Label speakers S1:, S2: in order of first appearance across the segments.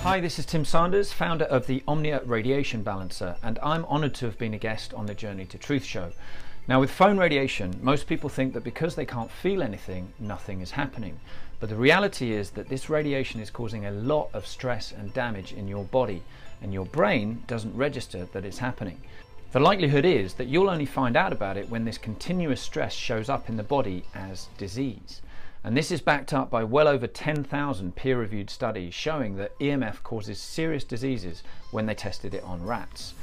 S1: Hi, this is Tim Sanders, founder of the OMNIA Radiation Balancer, and I'm honoured to have been a guest on the Journey to Truth show. Now, with phone radiation, most people think that because they can't feel anything, nothing is happening. But the reality is that this radiation is causing a lot of stress and damage in your body, and your brain doesn't register that it's happening. The likelihood is that you'll only find out about it when this continuous stress shows up in the body as disease. And this is backed up by well over 10,000 peer-reviewed studies showing that EMF causes serious diseases when they tested it on rats.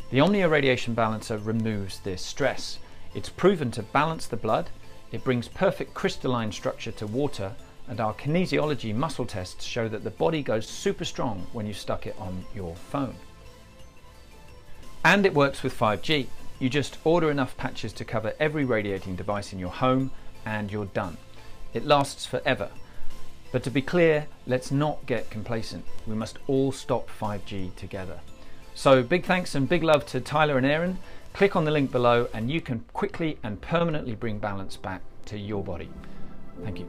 S1: The OMNIA Radiation Balancer removes this stress. It's proven to balance the blood, it brings perfect crystalline structure to water, and our kinesiology muscle tests show that the body goes super strong when you stuck it on your phone. And it works with 5G. You just order enough patches to cover every radiating device in your home and you're done. It lasts forever. But to be clear, let's not get complacent. We must all stop 5G together. So big thanks and big love to Tyler and Aaron. Click on the link below and you can quickly and permanently bring balance back to your body. Thank you.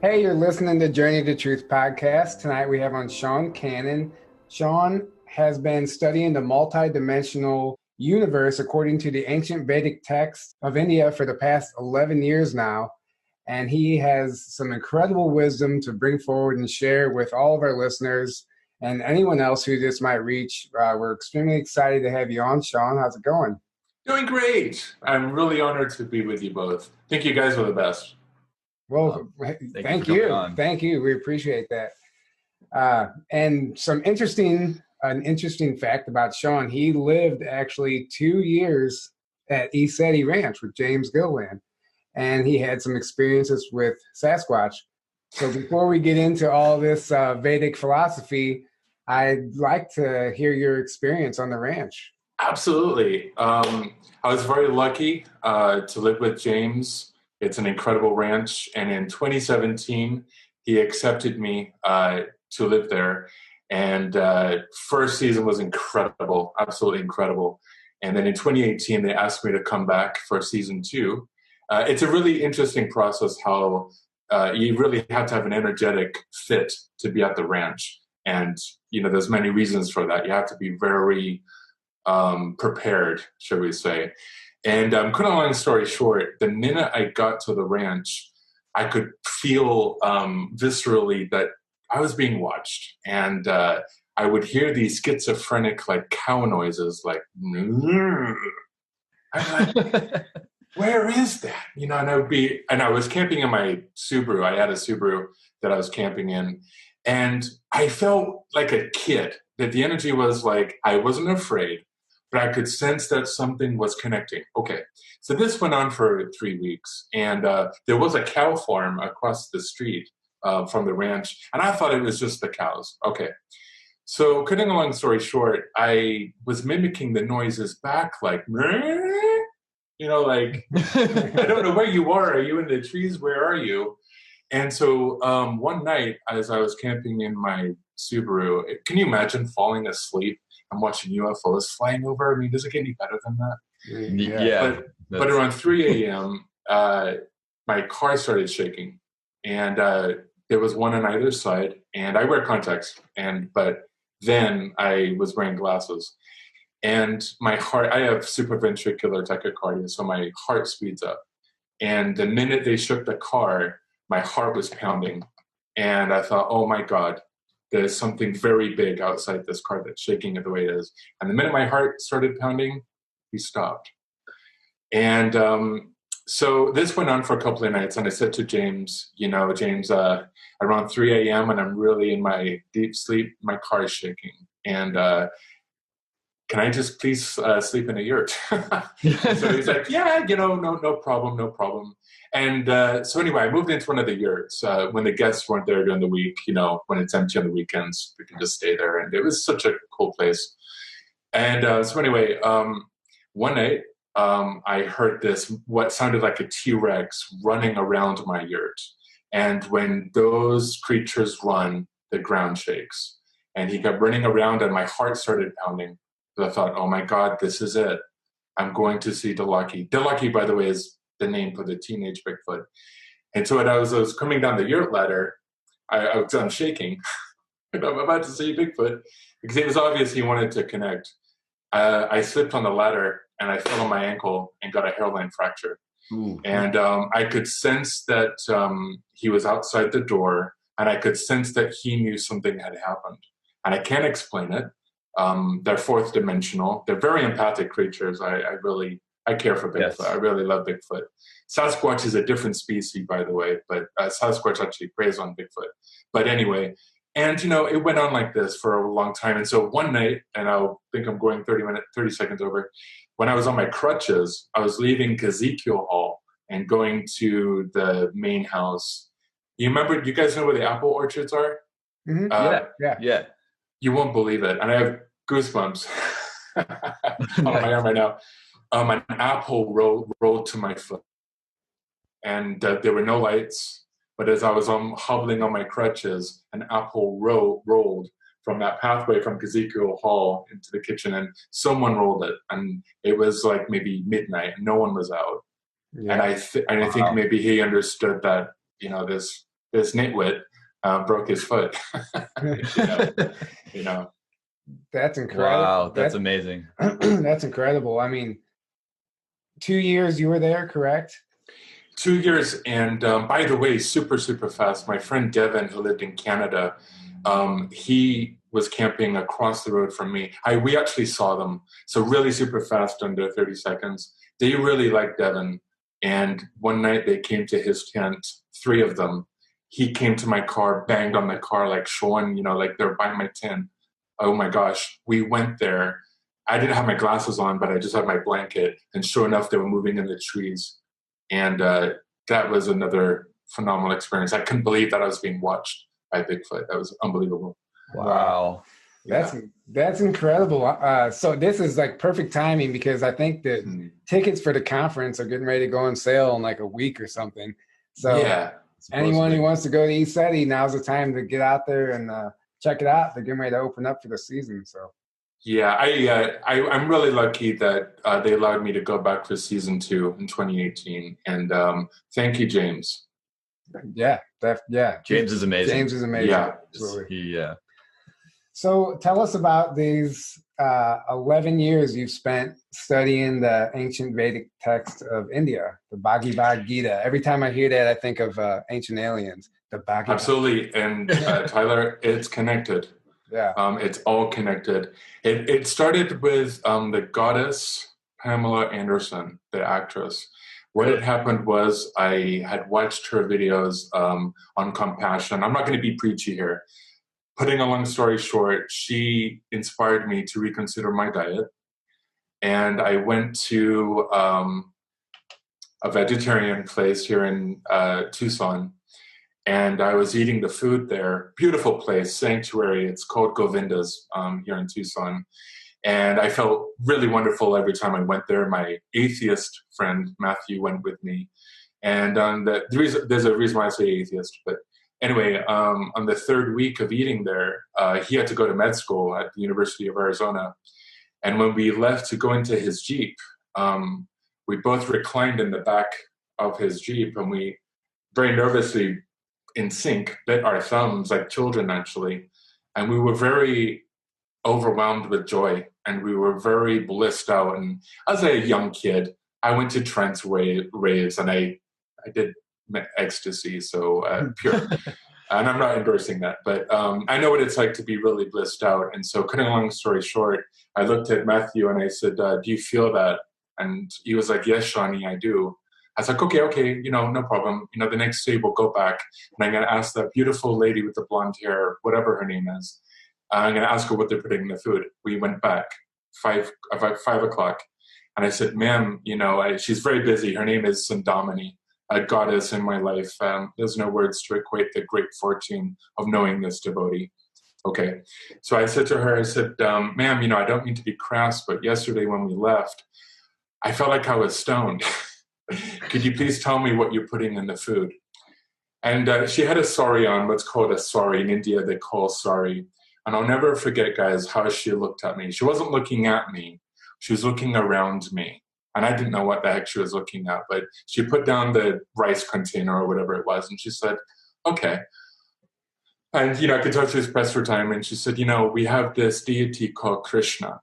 S2: Hey, you're listening to Journey to Truth podcast. Tonight we have on Sean Cannon. Sean has been studying the multidimensional universe according to the ancient Vedic texts of India for the past 11 years now. And he has some incredible wisdom to bring forward and share with all of our listeners and anyone else who this might reach. We're extremely excited to have you on, Sean. How's it going?
S3: Doing great. I'm really honored to be with you both. I think you guys are the best.
S2: Well, thank you. Thank you. We appreciate that. And an interesting fact about Sean, he lived actually 2 years at East Eddy Ranch with James Gilliland, and he had some experiences with Sasquatch. So before we get into all this Vedic philosophy, I'd like to hear your experience on the ranch.
S3: Absolutely. I was very lucky to live with James. It's an incredible ranch. And in 2017, he accepted me to live there. And first season was incredible, absolutely incredible. And then in 2018, they asked me to come back for season 2. It's a really interesting process how you really have to have an energetic fit to be at the ranch. And, you know, there's many reasons for that. You have to be very prepared, shall we say. And cut a long story short, the minute I got to the ranch, I could feel viscerally that I was being watched. And I would hear these schizophrenic, like, cow noises, like, I'm like, where is that? You know, and I was camping in my Subaru. I had a Subaru that I was camping in. And I felt like a kid, that the energy was like, I wasn't afraid, but I could sense that something was connecting. Okay, so this went on for 3 weeks, and there was a cow farm across the street from the ranch, and I thought it was just the cows. Okay, so cutting a long story short, I was mimicking the noises back, like, you know, like, I don't know where you are you in the trees? Where are you? And so one night, as I was camping in my Subaru, can you imagine falling asleep and watching UFOs flying over? I mean, does it get any better than that?
S1: Yeah.
S3: But around 3 a.m., my car started shaking, and there was one on either side, and I wear contacts, but then I was wearing glasses. And my heart, I have supraventricular tachycardia, so my heart speeds up. And the minute they shook the car, my heart was pounding. And I thought, oh my God, there's something very big outside this car that's shaking it the way it is. And the minute my heart started pounding, he stopped. And so this went on for a couple of nights. And I said to James, you know, James, around 3 a.m. and I'm really in my deep sleep, my car is shaking. And can I just please sleep in a yurt? So he's like, yeah, you know, no problem, no problem. And so anyway, I moved into one of the yurts when the guests weren't there during the week. You know, when it's empty on the weekends, we can just stay there. And it was such a cool place. And so anyway, one night I heard this, what sounded like a T-Rex running around my yurt. And when those creatures run, the ground shakes. And he kept running around and my heart started pounding. So I thought, oh my God, this is it. I'm going to see Delucky. Delucky, by the way, is the name for the teenage Bigfoot. And so when I was coming down the yurt ladder, I'm shaking. And I'm about to see Bigfoot because it was obvious he wanted to connect. I slipped on the ladder and I fell on my ankle and got a hairline fracture.
S4: Ooh.
S3: And I could sense that he was outside the door, and I could sense that he knew something had happened. And I can't explain it. They're fourth dimensional. They're very empathic creatures. I care for Bigfoot. Yes. I really love Bigfoot. Sasquatch is a different species, by the way, but Sasquatch actually preys on Bigfoot. But anyway, and it went on like this for a long time. And so one night, and I think I'm going 30 seconds over, when I was on my crutches, I was leaving Ezekiel Hall and going to the main house. You guys know where the apple orchards are?
S2: Mm-hmm.
S4: Yeah.
S3: You won't believe it. And I have goosebumps on my arm right now. An apple rolled to my foot. And there were no lights. But as I was hobbling on my crutches, an apple rolled from that pathway from Ezekiel Hall into the kitchen, and someone rolled it. And it was like maybe midnight, and no one was out. Yeah. And I think maybe he understood that, this nitwit broke his foot.
S2: That's incredible.
S4: Wow, that's amazing.
S2: That's incredible. I mean, 2 years you were there, correct?
S3: 2 years. And by the way, super, super fast. My friend Devin, who lived in Canada, he was camping across the road from me. We actually saw them. So really super fast, under 30 seconds. They really liked Devin. And one night they came to his tent, 3 of them. He came to my car, banged on the car, like showing, like they're by my tent. Oh my gosh. We went there. I didn't have my glasses on, but I just had my blanket. And sure enough, they were moving in the trees. And that was another phenomenal experience. I couldn't believe that I was being watched by Bigfoot. That was unbelievable.
S4: Wow.
S2: That's incredible. So this is like perfect timing, because I think that tickets for the conference are getting ready to go on sale in like a week or something. So anyone who wants to go to ECETI, now's the time to get out there and check it out. They're getting ready to open up for the season. So
S3: yeah, I'm really lucky that they allowed me to go back for season 2 in 2018. And thank you, James.
S2: Yeah.
S4: James is amazing.
S2: Yeah.
S4: Absolutely.
S2: So tell us about these 11 years you've spent studying the ancient Vedic text of India, the Bhagavad Gita. Every time I hear that, I think of Ancient Aliens, the Bhagavad Gita.
S3: Absolutely. And Tyler, it's connected.
S2: Yeah.
S3: It's all connected. It started with the goddess Pamela Anderson, the actress. What had happened was I had watched her videos on compassion. I'm not going to be preachy here. Putting a long story short, she inspired me to reconsider my diet. And I went to a vegetarian place here in Tucson. And I was eating the food there. Beautiful place, sanctuary. It's called Govinda's here in Tucson. And I felt really wonderful every time I went there. My atheist friend, Matthew, went with me. And there's a reason why I say atheist. But anyway, on the 3rd week of eating there, he had to go to med school at the University of Arizona. And when we left to go into his Jeep, we both reclined in the back of his Jeep. And we very nervously, in sync, bit our thumbs like children, actually. And we were very overwhelmed with joy, and we were very blissed out. And as a young kid, I went to trance raves, and I did ecstasy, so pure. And I'm not endorsing that, but I know what it's like to be really blissed out. And so, cutting a long story short, I looked at Matthew and I said, do you feel that? And he was like, yes, Shawnee, I do. I was like, okay, no problem. The next day we'll go back, and I'm going to ask that beautiful lady with the blonde hair, whatever her name is, I'm going to ask her what they're putting in the food. We went back about 5 o'clock, and I said, ma'am, she's very busy. Her name is Sundamini, a goddess in my life. There's no words to equate the great fortune of knowing this devotee. Okay. So I said to her, ma'am, I don't mean to be crass, but yesterday when we left, I felt like I was stoned. Could you please tell me what you're putting in the food? And she had a sari on, what's called a sari. In India, they call sari. And I'll never forget, guys, how she looked at me. She wasn't looking at me. She was looking around me. And I didn't know what the heck she was looking at, but she put down the rice container or whatever it was, and she said, okay. And, I could tell she was pressed for time, and she said, we have this deity called Krishna.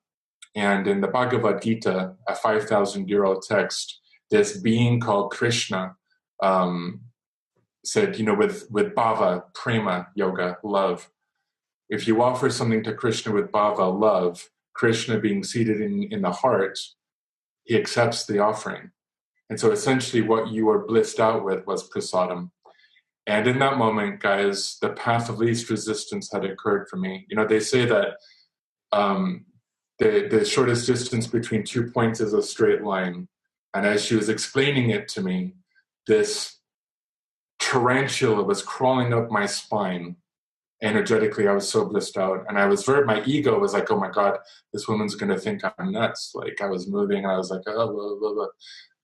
S3: And in the Bhagavad Gita, a 5,000-year-old text, this being called Krishna said, with bhava, prema, yoga, love, if you offer something to Krishna with bhava, love, Krishna being seated in the heart, he accepts the offering. And so essentially what you were blissed out with was prasadam. And in that moment, guys, the path of least resistance had occurred for me. They say that the shortest distance between 2 points is a straight line. And as she was explaining it to me, this tarantula was crawling up my spine. Energetically, I was so blissed out. And my ego was like, oh my God, this woman's going to think I'm nuts. Like I was moving and I was like, oh, blah, blah, blah.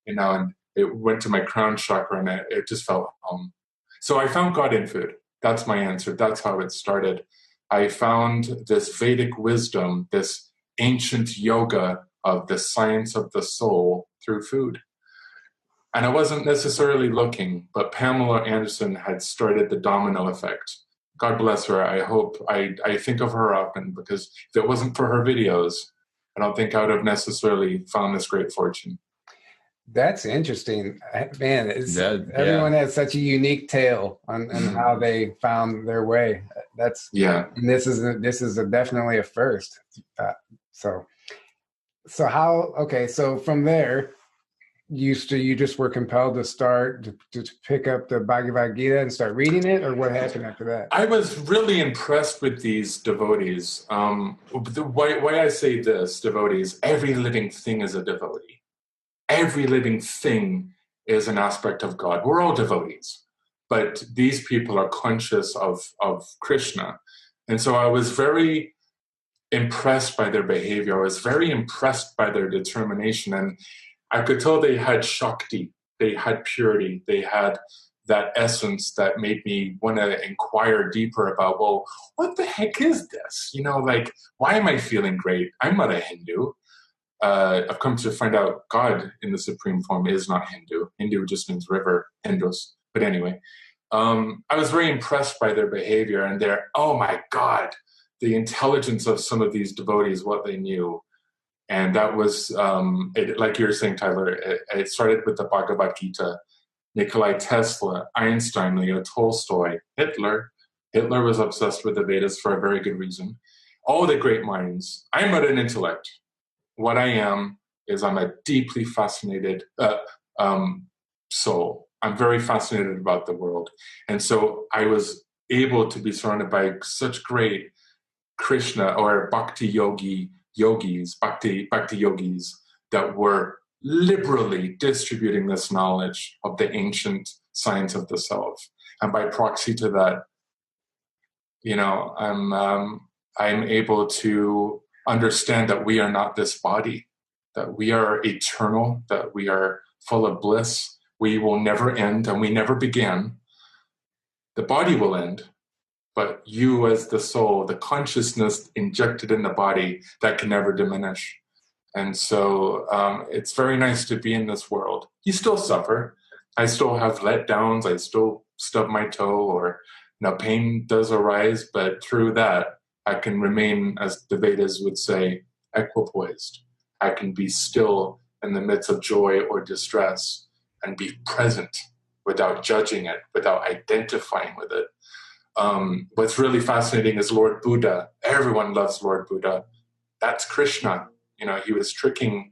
S3: And it went to my crown chakra and it just felt home. So I found God in food. That's my answer. That's how it started. I found this Vedic wisdom, this ancient yoga of the science of the soul through food. And I wasn't necessarily looking, but Pamela Anderson had started the domino effect. God bless her. I think of her often, because if it wasn't for her videos, I don't think I would have necessarily found this great fortune.
S2: That's interesting, man. Everyone has such a unique tale on how they found their way. And this is definitely a first. So how? Okay, so from there, you just were compelled to start to pick up the Bhagavad Gita and start reading it, or what happened after that?
S3: I was really impressed with these devotees. Why I say this, devotees, every living thing is a devotee. Every living thing is an aspect of God. We're all devotees, but these people are conscious of Krishna. And so I was very impressed by their behavior. I was very impressed by their determination. And I could tell they had Shakti, they had purity, they had that essence that made me want to inquire deeper about, well, what the heck is this? Why am I feeling great? I'm not a Hindu. I've come to find out God in the supreme form is not Hindu. Hindu just means river, Hindus. But anyway, I was very impressed by their behavior and oh my God, the intelligence of some of these devotees, what they knew. And that was, like you were saying, Tyler, it started with the Bhagavad Gita, Nikolai Tesla, Einstein, Leo Tolstoy, Hitler. Hitler was obsessed with the Vedas for a very good reason. All the great minds. I'm not an intellect. What I am is I'm a deeply fascinated soul. I'm very fascinated about the world. And so I was able to be surrounded by such great Krishna or bhakti yogis that were liberally distributing this knowledge of the ancient science of the self. And by proxy to that, I'm able to understand that we are not this body, that we are eternal, that we are full of bliss. We will never end and we never began. The body will end, but you as the soul, the consciousness injected in the body, that can never diminish. And so it's very nice to be in this world. You still suffer. I still have letdowns. I still stub my toe or pain does arise, but through that, I can remain, as the Vedas would say, equipoised. I can be still in the midst of joy or distress and be present without judging it, without identifying with it. What's really fascinating is Lord Buddha. Everyone loves Lord Buddha. That's Krishna. He was tricking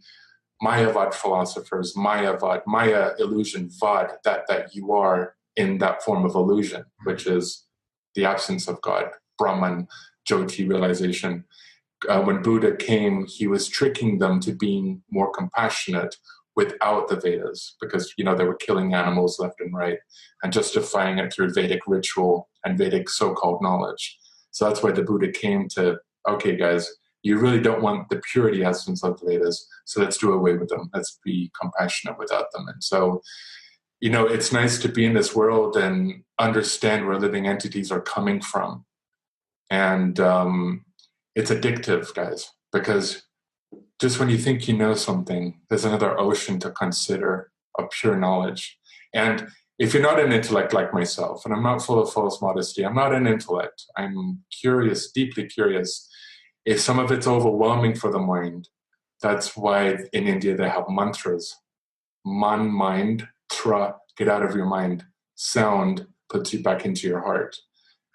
S3: Mayavad philosophers, Maya illusion, Vad, that you are in that form of illusion, which is the absence of God, Brahman, Jyoti realization. When Buddha came, he was tricking them to being more compassionate without the Vedas, because they were killing animals left and right and justifying it through Vedic ritual and Vedic so-called knowledge. So that's why the Buddha came to, okay, guys, you really don't want the purity essence of the Vedas, so let's do away with them. Let's be compassionate without them. And so, it's nice to be in this world and understand where living entities are coming from. And it's addictive, guys, because just when you think you know something, there's another ocean to consider of pure knowledge. And if you're not an intellect like myself, and I'm not full of false modesty, I'm not an intellect, I'm curious, deeply curious. If some of it's overwhelming for the mind, that's why in India they have mantras. Man, mind, tra, get out of your mind. Sound puts you back into your heart.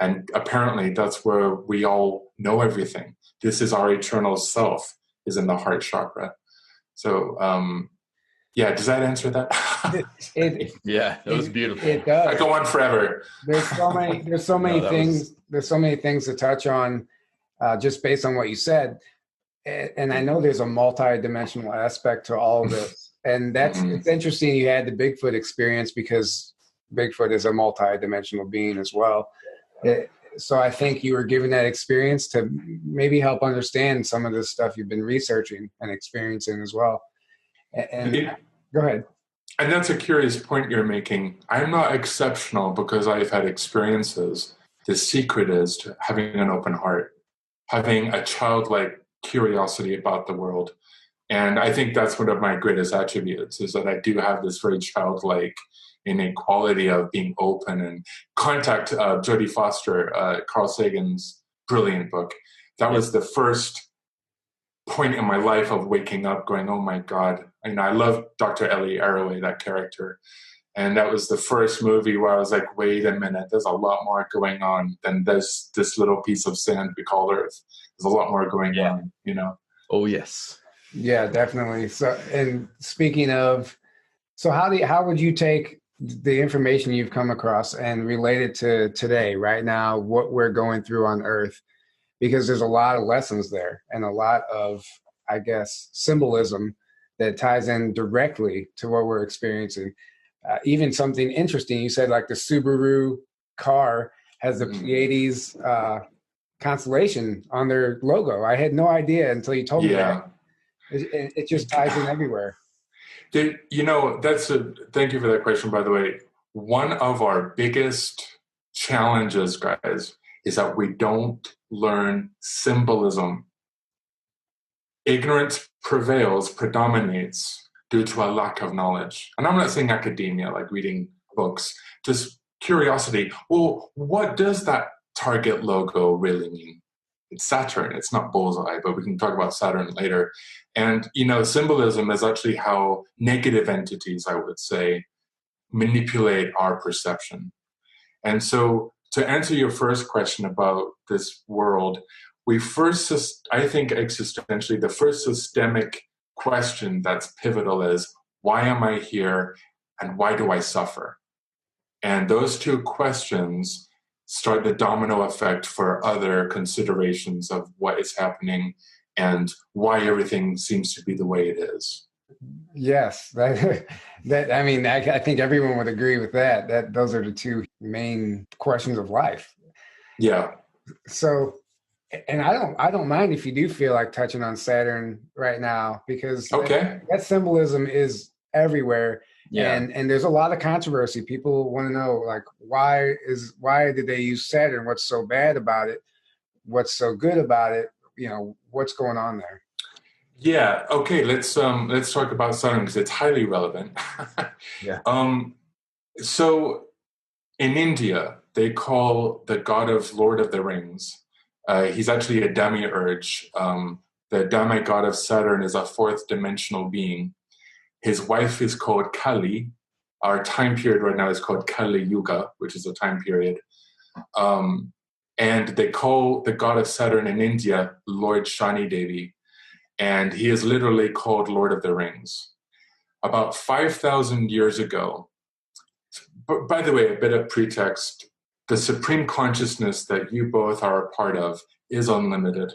S3: And apparently that's where we all know everything. This is our eternal self, is in the heart chakra. So, yeah, does that answer that?
S4: Yeah, that was beautiful.
S2: It does.
S3: I go on forever.
S2: There's so many things. There's so many things to touch on, just based on what you said. And I know there's a multi-dimensional aspect to all of this. And it's interesting you had the Bigfoot experience, because Bigfoot is a multi-dimensional being as well. So I think you were given that experience to maybe help understand some of the stuff you've been researching and experiencing as well. And go ahead.
S3: And that's a curious point you're making. I'm not exceptional because I've had experiences. The secret is to having an open heart, having a childlike curiosity about the world. And I think that's one of my greatest attributes, is that I do have this very childlike innate quality of being open and contact. Jodie Foster, Carl Sagan's brilliant book. That was the first point in my life of waking up going, oh my God. And I love Dr. Ellie Arroway, that character. And that was the first movie where I was like, wait a minute, there's a lot more going on than this little piece of sand we call Earth. There's a lot more going on, you know?
S4: Oh, yes.
S2: Yeah, definitely. So, and speaking of, so how would you take the information you've come across and relate it to today, right now, what we're going through on Earth? Because there's a lot of lessons there and a lot of, I guess, symbolism that ties in directly to what we're experiencing. Even something interesting, you said like the Subaru car has the Pleiades constellation on their logo. I had no idea until you told me that. It just ties in everywhere.
S3: You know, thank you for that question, by the way. One of our biggest challenges, guys, is that we don't learn symbolism. Ignorance predominates due to a lack of knowledge. And I'm not saying academia, like reading books, just curiosity. Well, what does that Target logo really mean? It's Saturn, it's not bullseye, but we can talk about Saturn later. And, you know, symbolism is actually how negative entities, I would say, manipulate our perception. And so to answer your first question about this world, I think existentially, the first systemic question that's pivotal is, why am I here and why do I suffer? And those two questions start the domino effect for other considerations of what is happening and why everything seems to be the way it is.
S2: Yes, I think everyone would agree with that. That those are the two main questions of life.
S3: Yeah.
S2: So, and I don't mind if you do feel like touching on Saturn right now, because that symbolism is everywhere. Yeah. And there's a lot of controversy. People want to know, like, why did they use Saturn? What's so bad about it? What's so good about it? You know, what's going on there?
S3: Yeah. Okay. Let's talk about Saturn because it's highly relevant.
S2: Yeah.
S3: So in India, they call the god of Lord of the Rings. He's actually a demiurge. The demigod of Saturn is a fourth dimensional being. His wife is called Kali. Our time period right now is called Kali Yuga, which is a time period. And they call the god of Saturn in India Lord Shani Devi. And he is literally called Lord of the Rings. About 5,000 years ago, by the way, a bit of pretext, the supreme consciousness that you both are a part of is unlimited.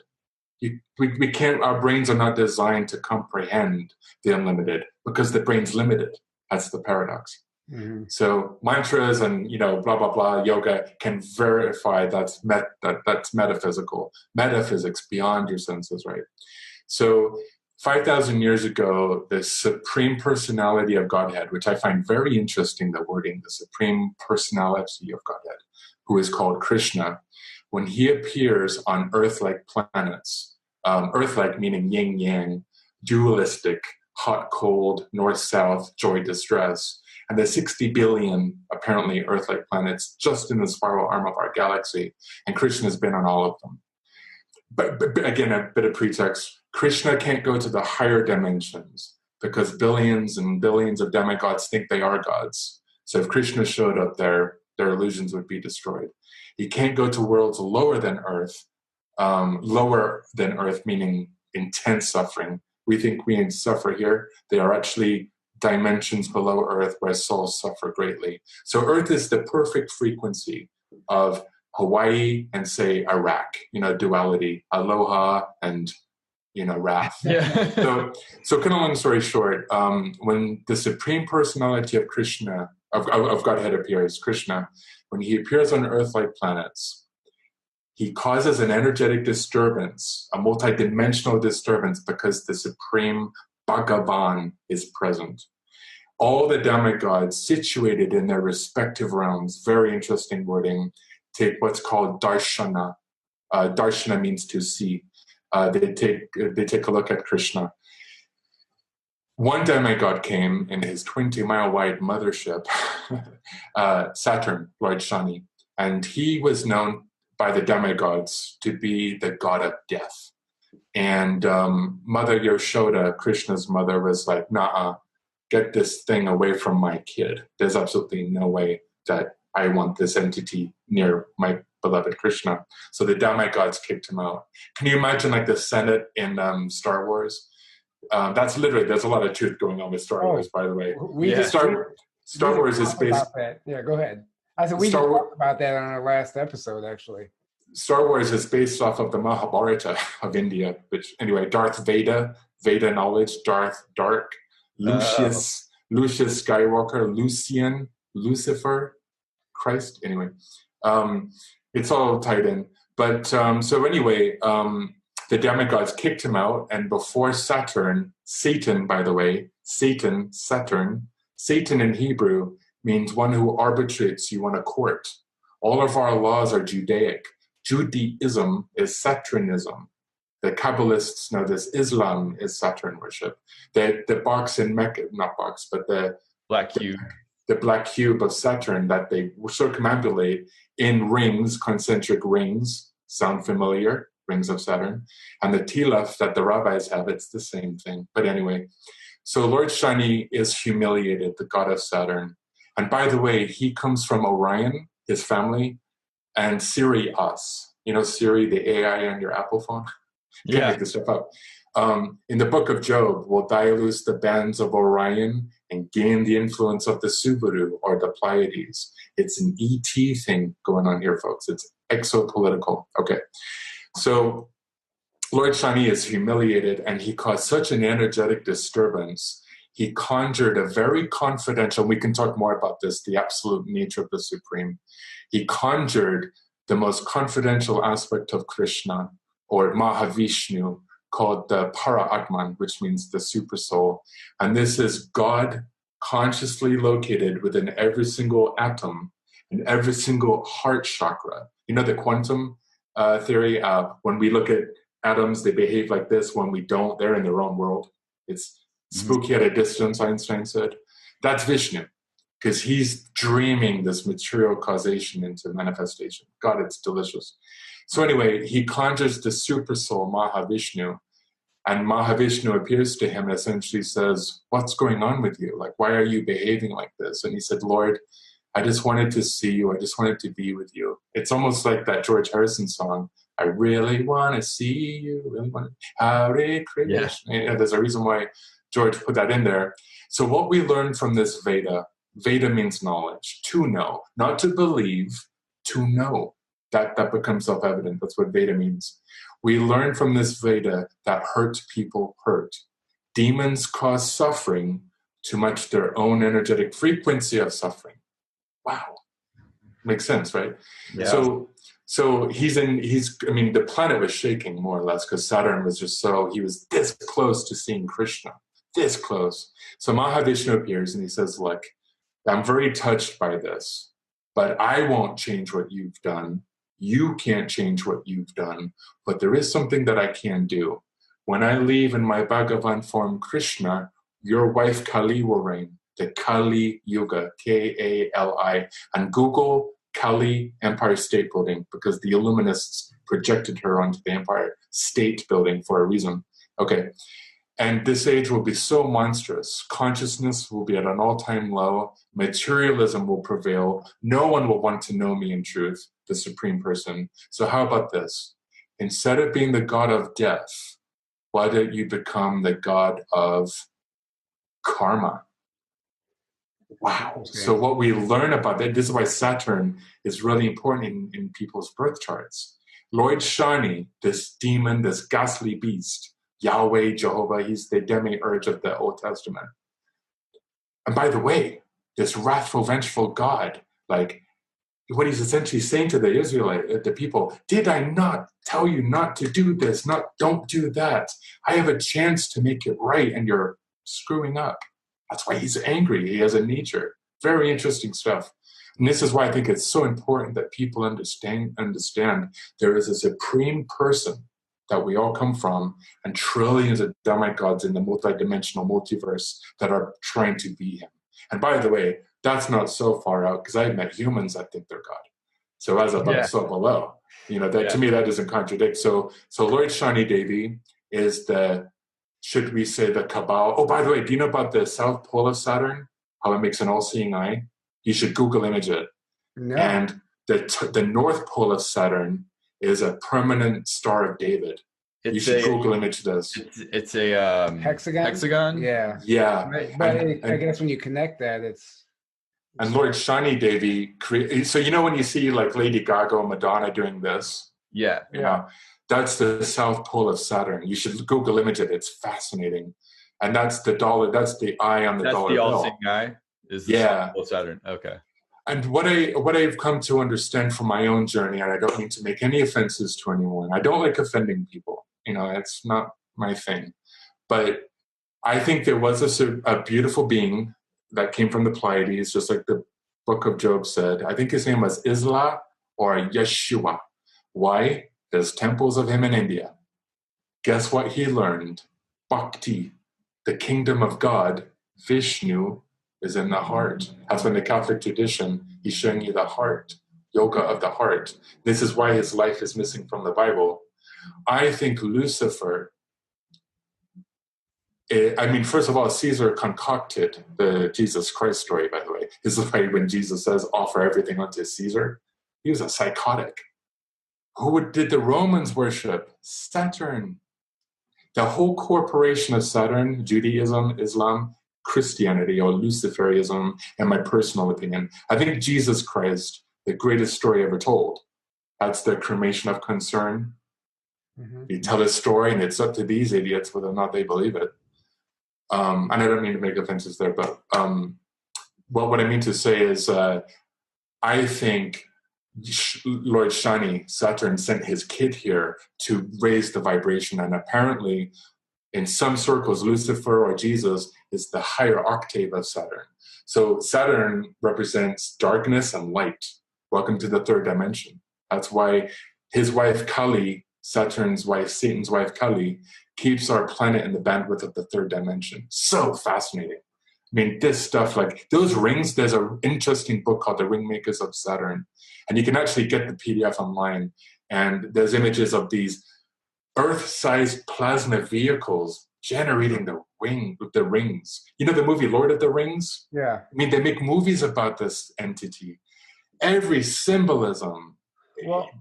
S3: We can't, our brains are not designed to comprehend the unlimited because the brain's limited. That's the paradox. Mm-hmm. So mantras and, blah, blah, blah, yoga can verify that's metaphysical. Metaphysics beyond your senses, right? So 5,000 years ago, the Supreme Personality of Godhead, which I find very interesting, the wording, the Supreme Personality of Godhead, who is called Krishna, when he appears on Earth-like planets, Earth-like meaning yin-yang, dualistic, hot, cold, north, south, joy, distress. And there's 60 billion, apparently, Earth-like planets just in the spiral arm of our galaxy. And Krishna has been on all of them. But again, a bit of pretext. Krishna can't go to the higher dimensions because billions and billions of demigods think they are gods. So if Krishna showed up there, their illusions would be destroyed. He can't go to worlds lower than Earth meaning intense suffering. We think we suffer here. They are actually dimensions below Earth where souls suffer greatly. So Earth is the perfect frequency of Hawaii and, say, Iraq, duality, aloha and, wrath.
S1: Yeah.
S3: So kind of long story short, when the Supreme Personality of Krishna, of Godhead appears, Krishna, when he appears on Earth-like planets, he causes an energetic disturbance, a multidimensional disturbance, because the Supreme Bhagavan is present. All the demigods situated in their respective realms, very interesting wording, take what's called darshana. Darshana means to see. They take a look at Krishna. One demigod came in his 20-mile-wide mothership, Saturn, Lord Shani, and he was known by the demigods to be the god of death. And Mother Yashoda, Krishna's mother, was like, nah, get this thing away from my kid. There's absolutely no way that I want this entity near my beloved Krishna. So the demigods kicked him out. Can you imagine like the Senate in Star Wars? That's literally, there's a lot of truth going on with Star Wars, by the way. Star Wars is based...
S2: Yeah, go ahead. I said we talked about that on our last episode, actually.
S3: Star Wars is based off of the Mahabharata of India, which, anyway, Darth Veda knowledge, Dark, Lucius Skywalker, Lucian, Lucifer, Christ, anyway. It's all tied in. But so anyway, the demigods kicked him out, and before Saturn, Satan, by the way, Satan in Hebrew means one who arbitrates you on a court. All of our laws are Judaic. Judaism is Saturnism. The Kabbalists know this. Islam is Saturn worship. The box in Mecca, not box, but the
S4: black cube.
S3: The black cube of Saturn that they circumambulate in rings, concentric rings, sound familiar? Rings of Saturn. And the tilaf that the rabbis have, it's the same thing. But anyway, so Lord Shani is humiliated, the god of Saturn. And by the way, he comes from Orion, his family, and Sirius. Siri, the AI on your Apple phone? You can't make this stuff up. In the book of Job, will dilute the bands of Orion and gain the influence of the Subaru or the Pleiades. It's an ET thing going on here, folks. It's exopolitical. Okay. So Lord Shani is humiliated, and he caused such an energetic disturbance. He conjured a very confidential, we can talk more about this, the absolute nature of the Supreme. He conjured the most confidential aspect of Krishna, or Mahavishnu, called the Para-Atman, which means the super soul. And this is God consciously located within every single atom and every single heart chakra. The quantum theory, when we look at atoms, they behave like this. When we don't, they're in their own world. It's spooky at a distance, Einstein said. That's Vishnu, because he's dreaming this material causation into manifestation. God, it's delicious. So anyway, he conjures the super soul, Mahavishnu, and Mahavishnu appears to him and essentially says, what's going on with you? Like, why are you behaving like this? And he said, Lord, I just wanted to see you. I just wanted to be with you. It's almost like that George Harrison song, I really want to see you. Really want to, Hare Krishna. Yeah. There's a reason why George put that in there. So what we learn from this Veda means knowledge, to know, not to believe, to know. That becomes self-evident. That's what Veda means. We learn from this Veda that hurt people hurt. Demons cause suffering to match their own energetic frequency of suffering. Wow. Makes sense, right? Yeah. So the planet was shaking more or less because Saturn was he was this close to seeing Krishna, this close. So Mahavishnu appears and he says, look, I'm very touched by this, but I won't change what you've done. You can't change what you've done, but there is something that I can do. When I leave in my Bhagavan form Krishna, your wife Kali will reign. The Kali Yuga, Kali. And Google Kali Empire State Building, because the Illuminists projected her onto the Empire State Building for a reason. Okay. And this age will be so monstrous. Consciousness will be at an all-time low. Materialism will prevail. No one will want to know me in truth, the Supreme Person. So how about this? Instead of being the god of death, why don't you become the god of karma? Wow. So what we learn about that, this is why Saturn is really important in people's birth charts. Lord Shani, this demon, this ghastly beast, Yahweh, Jehovah, he's the demiurge of the Old Testament. And by the way, this wrathful, vengeful God, like what he's essentially saying to the Israelite, the people, did I not tell you not to do this? Don't do that. I have a chance to make it right, and you're screwing up. That's why he's angry. He has a nature. Very interesting stuff. And this is why I think it's so important that people understand there is a supreme person that we all come from, and trillions of demigods in the multidimensional multiverse that are trying to be him. And by the way, that's not so far out, because I've met humans that think they're God. So as above, so below. To me, that doesn't contradict. So Lord Shani Devi is should we say the Cabal? Oh, by the way, do you know about the South Pole of Saturn? How it makes an all-seeing eye? You should Google image it.
S2: No.
S3: And the North Pole of Saturn is a permanent Star of David. You should Google image this.
S4: It's a
S2: hexagon.
S4: Hexagon.
S3: Yeah.
S2: But I guess when you connect that, it's.
S3: And Lord Shani Devi, so when you see like Lady Gaga or Madonna doing this, that's the South Pole of Saturn. You should Google image it. It's fascinating. And that's the dollar. That's the eye on the dollar bill.
S4: That's the all-seeing eye. Is the South Pole of Saturn? Okay.
S3: And what I've come to understand from my own journey, and I don't mean to make any offenses to anyone. I don't like offending people. It's not my thing. But I think there was a beautiful being that came from the Pleiades, just like the Book of Job said. I think his name was Isla or Yeshua. Why? There's temples of him in India. Guess what he learned? Bhakti, the kingdom of God, Vishnu, is in the heart. That's when the Catholic tradition, he's showing you the heart, yoga of the heart. This is why his life is missing from the Bible. I think Lucifer, first of all, Caesar concocted the Jesus Christ story, by the way. This is why when Jesus says, offer everything unto Caesar, he was a psychotic. Who did the Romans worship? Saturn. The whole corporation of Saturn, Judaism, Islam, Christianity, or Luciferianism, in my personal opinion. I think Jesus Christ, the greatest story ever told. That's the cremation of concern. Mm-hmm. You tell a story, and it's up to these idiots whether or not they believe it. And I don't mean to make offenses there, but what I mean to say is I think Lord Shani, Saturn, sent his kid here to raise the vibration, and apparently in some circles, Lucifer or Jesus is the higher octave of Saturn. So Saturn represents darkness and light. Welcome to the third dimension. That's why his wife Kali, Saturn's wife, Satan's wife Kali, keeps our planet in the bandwidth of the third dimension. So fascinating. This stuff, like those rings, there's an interesting book called The Ringmakers of Saturn. And you can actually get the PDF online. And there's images of these Earth-sized plasma vehicles generating the rings. You know the movie Lord of the Rings?
S2: Yeah.
S3: They make movies about this entity. Every symbolism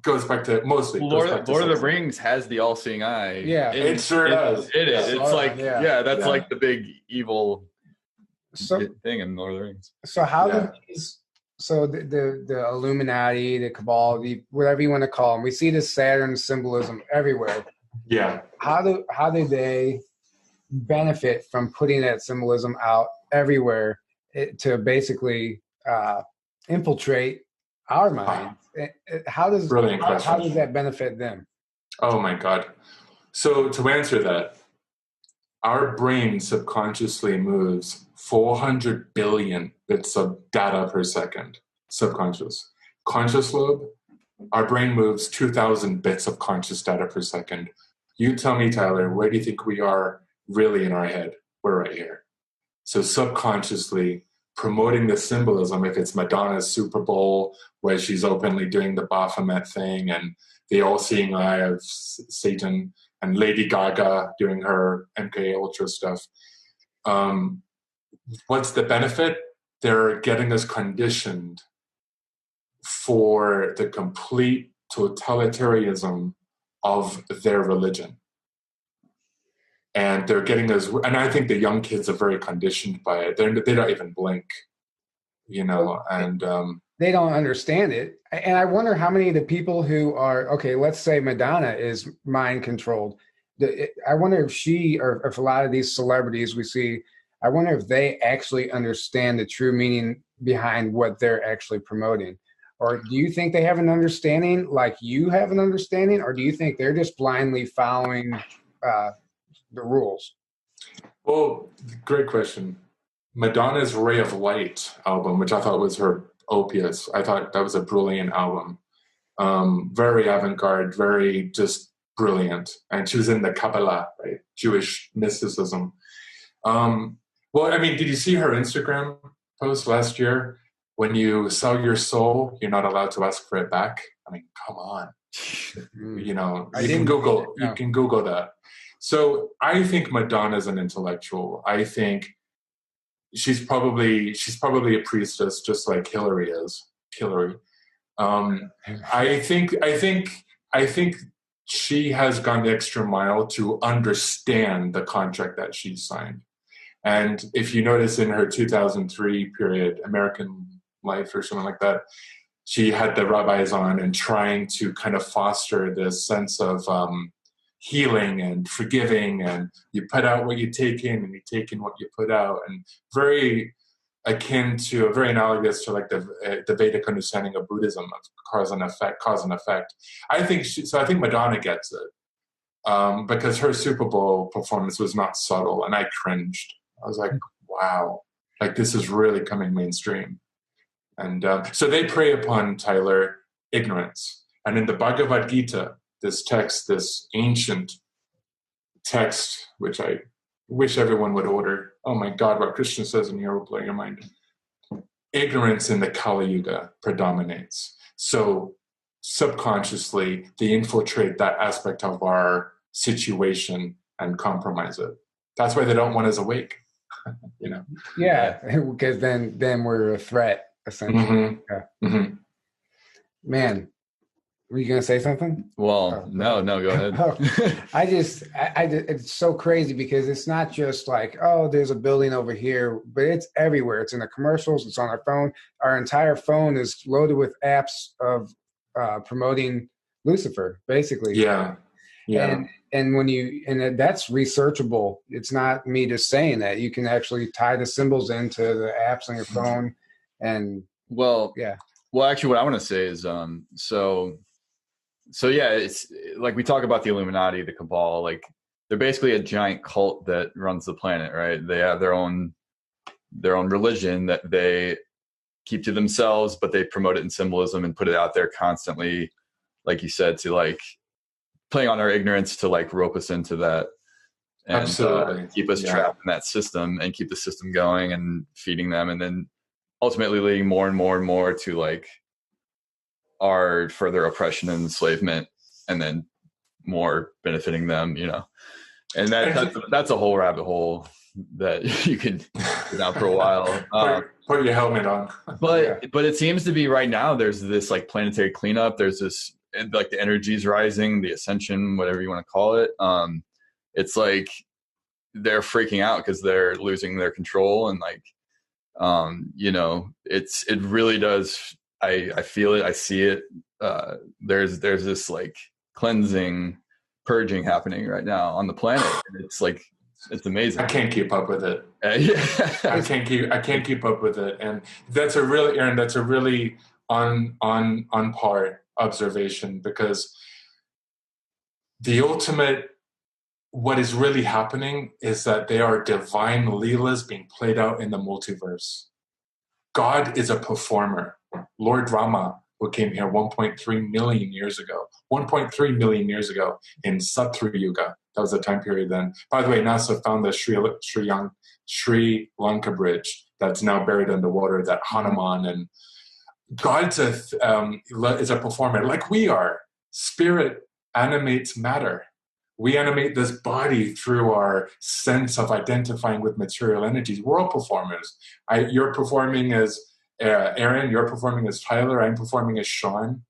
S3: goes back to mostly.
S4: Lord of the Rings has the all-seeing eye.
S2: Yeah,
S3: it sure does.
S4: It is. It's like that's like the big evil thing in Lord of the Rings.
S2: So how do these? So the Illuminati, the Cabal, whatever you want to call them, we see this Saturn symbolism everywhere.
S3: Yeah.
S2: How do they benefit from putting that symbolism out everywhere to basically infiltrate our minds? How does that benefit them?
S3: Oh my God. So to answer that, our brain subconsciously moves 400 billion bits of data per second. Subconscious. Conscious lobe, our brain moves 2,000 bits of conscious data per second. You tell me, Tyler, where do you think we are really in our head? We're right here. So subconsciously promoting the symbolism, if it's Madonna's Super Bowl, where she's openly doing the Baphomet thing, and the all-seeing eye of Satan, and Lady Gaga doing her MK Ultra stuff. What's the benefit? They're getting us conditioned for the complete totalitarianism of their religion. And they're getting us, and I think the young kids are very conditioned by it. They don't even blink, and
S2: they don't understand it. And I wonder how many of the people who are, okay, let's say Madonna is mind controlled. I wonder if she, or if a lot of these celebrities we see, I wonder if they actually understand the true meaning behind what they're actually promoting. Or do you think they have an understanding like you have an understanding? Or do you think they're just blindly following the rules?
S3: Well, great question. Madonna's Ray of Light album, which I thought was her opus, I thought that was a brilliant album. Very avant-garde, very just brilliant. And she was in the Kabbalah, right? Jewish mysticism. Well, I mean, did you see her Instagram post last year? When you sell your soul, you're not allowed to ask for it back. I mean, come on. You can Google that. So I think Madonna's an intellectual. I think she's probably a priestess, just like Hillary is. I think she has gone the extra mile to understand the contract that she signed. And if you notice in her 2003 period, American Life or something like that, she had the rabbis on and trying to kind of foster this sense of healing and forgiving, and you put out what you take in and you take in what you put out, and very analogous to like the Vedic understanding of Buddhism of cause and effect. I think Madonna gets it because her Super Bowl performance was not subtle, and I cringed. I was like, wow, like this is really coming mainstream. And so they prey upon, Tyler, ignorance. And in the Bhagavad Gita, this ancient text, which I wish everyone would order. Oh my God, what Krishna says in here will blow your mind. Ignorance in the Kali Yuga predominates. So subconsciously, they infiltrate that aspect of our situation and compromise it. That's why they don't want us awake.
S2: Yeah, because then we're a threat, essentially.
S3: Mm-hmm.
S2: Yeah.
S3: Mm-hmm.
S2: Man, were you gonna say something?
S4: Well, no, go ahead.
S2: I it's so crazy because it's not just like, oh, there's a building over here, but it's everywhere. It's in the commercials. It's on our phone. Our entire phone is loaded with apps of promoting Lucifer, basically.
S3: Yeah.
S2: And that's researchable. It's not me just saying that. You can actually tie the symbols into the apps on your phone. And
S4: actually what I want to say is so yeah, it's like we talk about the Illuminati, the Cabal, like they're basically a giant cult that runs the planet, right? They have their own religion that they keep to themselves, but they promote it in symbolism and put it out there constantly, like you said, to like playing on our ignorance to like rope us into that and keep us trapped in that system and keep the system going and feeding them, and then ultimately leading more and more and more to like our further oppression and enslavement, and then more benefiting them, and that's a whole rabbit hole that you could go down for a while.
S3: Put your helmet on.
S4: But it seems to be right now there's this like planetary cleanup. There's this like the energy's rising, the ascension, whatever you want to call it. It's like they're freaking out because they're losing their control, and like it really does. I feel it. I see it. There's this like cleansing, purging happening right now on the planet. And it's like, it's amazing.
S3: I can't keep up with it.
S4: Yeah.
S3: I can't keep up with it. And that's a really on par observation, because the ultimate, what is really happening is that they are divine leelas being played out in the multiverse. God is a performer. Lord Rama who came here 1.3 million years ago. 1.3 million years ago in Satru Yuga. That was the time period then. By the way, NASA found the Sri Lanka bridge that's now buried underwater, that Hanuman. And God's is a performer like we are. Spirit animates matter. We animate this body through our sense of identifying with material energies. We're all performers. You're performing as Aaron, you're performing as Tyler, I'm performing as Sean.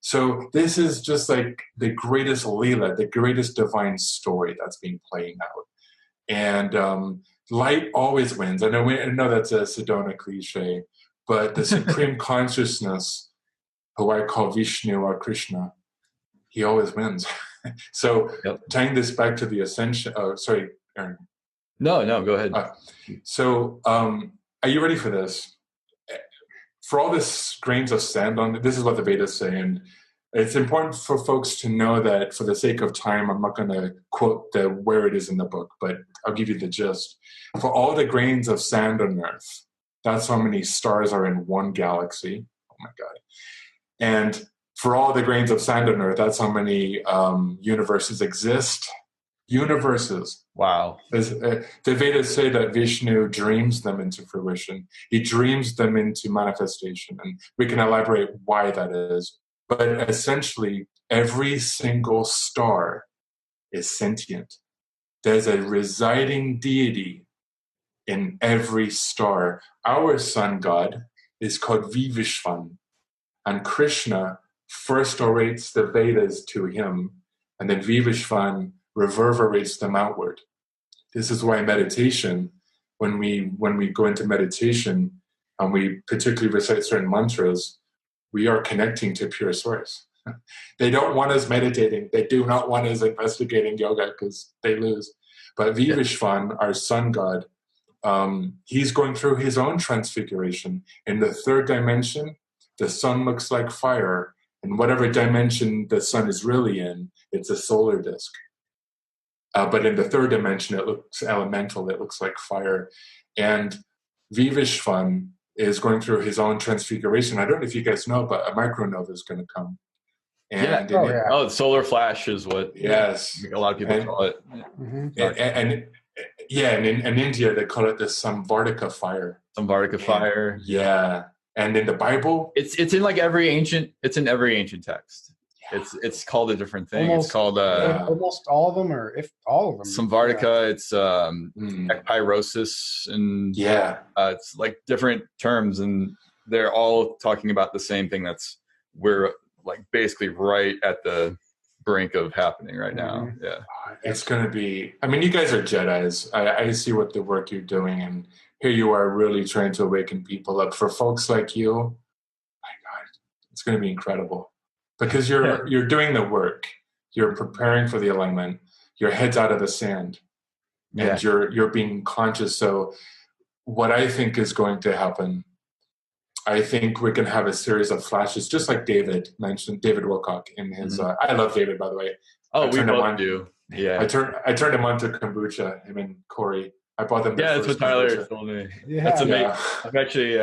S3: So this is just like the greatest Leela, the greatest divine story that's being playing out. And light always wins. I know that's a Sedona cliche, but the supreme consciousness, who I call Vishnu or Krishna, he always wins. So tying this back to the ascension, sorry, Aaron.
S4: No, go ahead.
S3: So are you ready for this? For all this grains of sand on it, this is what the Vedas say, and it's important for folks to know that for the sake of time, I'm not going to quote where it is in the book, but I'll give you the gist. For all the grains of sand on Earth, that's how many stars are in one galaxy. Oh my God. And for all the grains of sand on Earth, that's how many universes exist. Universes.
S4: Wow.
S3: The Vedas say that Vishnu dreams them into fruition. He dreams them into manifestation. And we can elaborate why that is. But essentially, every single star is sentient. There's a residing deity in every star. Our sun god is called Vivishvan. And Krishna first orates the Vedas to him, and then Vivishvan reverberates them outward. This is why meditation, when we go into meditation and we particularly recite certain mantras, we are connecting to pure source. They don't want us meditating. They do not want us investigating yoga because they lose. But Vivishvan, our sun god, he's going through his own transfiguration. In the third dimension, the sun looks like fire. In whatever dimension the sun is really in, it's a solar disk. But in the third dimension, it looks elemental. It looks like fire. And Vivishvan is going through his own transfiguration. I don't know if you guys know, but a micronova is going to come. And
S4: the solar flash is what a lot of people call it.
S3: And in India, they call it the Samvartika fire.
S4: Samvartika fire.
S3: Yeah. And in the Bible,
S4: it's in like every ancient text. Yeah. It's called a different thing.
S2: Almost,
S4: it's called
S2: almost all of them, or if all of them.
S4: Samvartika. It's ekpyrosis, and it's like different terms, and they're all talking about the same thing. We're like basically right at the brink of happening right now. Yeah,
S3: it's going to be. I mean, you guys are Jedis. I see what the work you're doing, and here you are really trying to awaken people up. For folks like you, my God, it's going to be incredible because you're doing the work. You're preparing for the alignment. Your head's out of the sand, and you're being conscious. So, what I think is going to happen, I think we can have a series of flashes, just like David mentioned, David Wilcock in his. I love David, by the way.
S4: Oh, we both do. Yeah,
S3: I turned him on to kombucha. Him and Corey. I bought them.
S4: Yeah, that's what Tyler told me. Yeah. That's amazing. Yeah. I've actually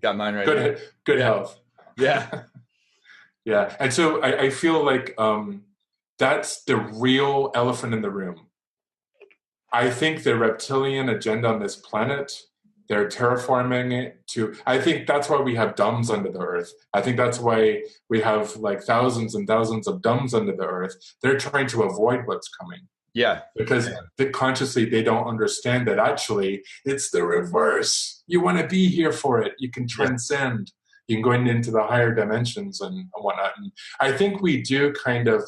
S4: got mine right now.
S3: Good health.
S4: Yeah.
S3: Yeah. And so I feel like that's the real elephant in the room. I think the reptilian agenda on this planet, they're terraforming it I think that's why we have dumbs under the earth. I think that's why we have like thousands and thousands of dumbs under the earth. They're trying to avoid what's coming.
S4: Yeah.
S3: Because consciously they don't understand that actually it's the reverse. You want to be here for it. You can transcend. You can go into the higher dimensions and whatnot. And I think we do kind of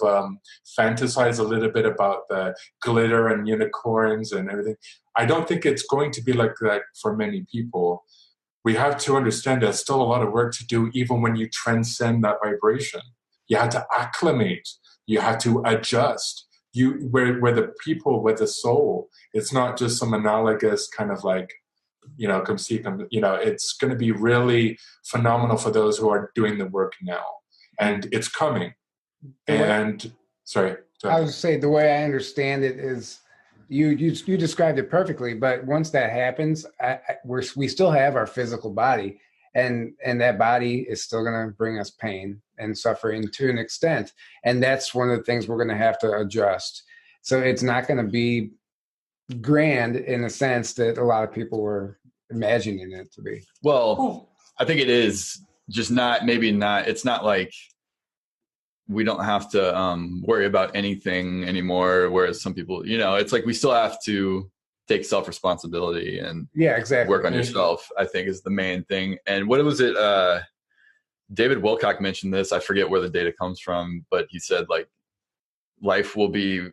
S3: fantasize a little bit about the glitter and unicorns and everything. I don't think it's going to be like that for many people. We have to understand there's still a lot of work to do even when you transcend that vibration. You have to acclimate. You have to adjust. Where the people with the soul, it's not just some analogous kind of like, come see them. It's going to be really phenomenal for those who are doing the work now, and it's coming. Sorry,
S2: I would say the way I understand it is, you described it perfectly. But once that happens, we still have our physical body, and that body is still going to bring us pain and suffering to an extent. And that's one of the things we're going to have to adjust. So it's not going to be grand in the sense that a lot of people were imagining it to be.
S4: Well, I think it is just not, maybe not, it's not like we don't have to worry about anything anymore. Whereas some people, you know, it's like we still have to take self-responsibility and work on yourself, I think is the main thing. And what was it? David Wilcock mentioned this. I forget where the data comes from, but he said like life will be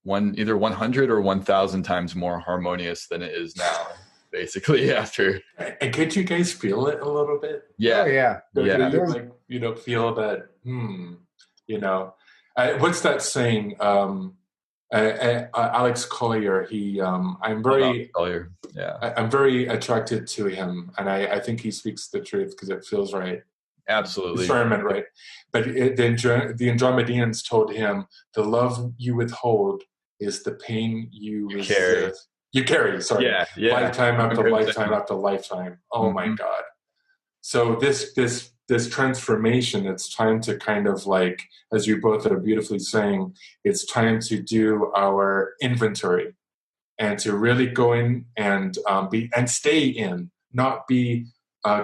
S4: either 100 or 1,000 times more harmonious than it is now. Basically, after.
S3: And could you guys feel it a little bit?
S4: Yeah.
S2: Oh, yeah.
S3: You, like, you know, feel that, you know, what's that saying? Alex Collier, I'm very attracted to him. And I think he speaks the truth because it feels right.
S4: Absolutely.
S3: Discernment, right? But the Andromedians told him, the love you withhold is the pain you resist. You carry, sorry.
S4: Yeah.
S3: Lifetime after lifetime after lifetime. Oh my God. So this transformation, it's time to kind of like, as you both are beautifully saying, it's time to do our inventory and to really go in and stay in, not be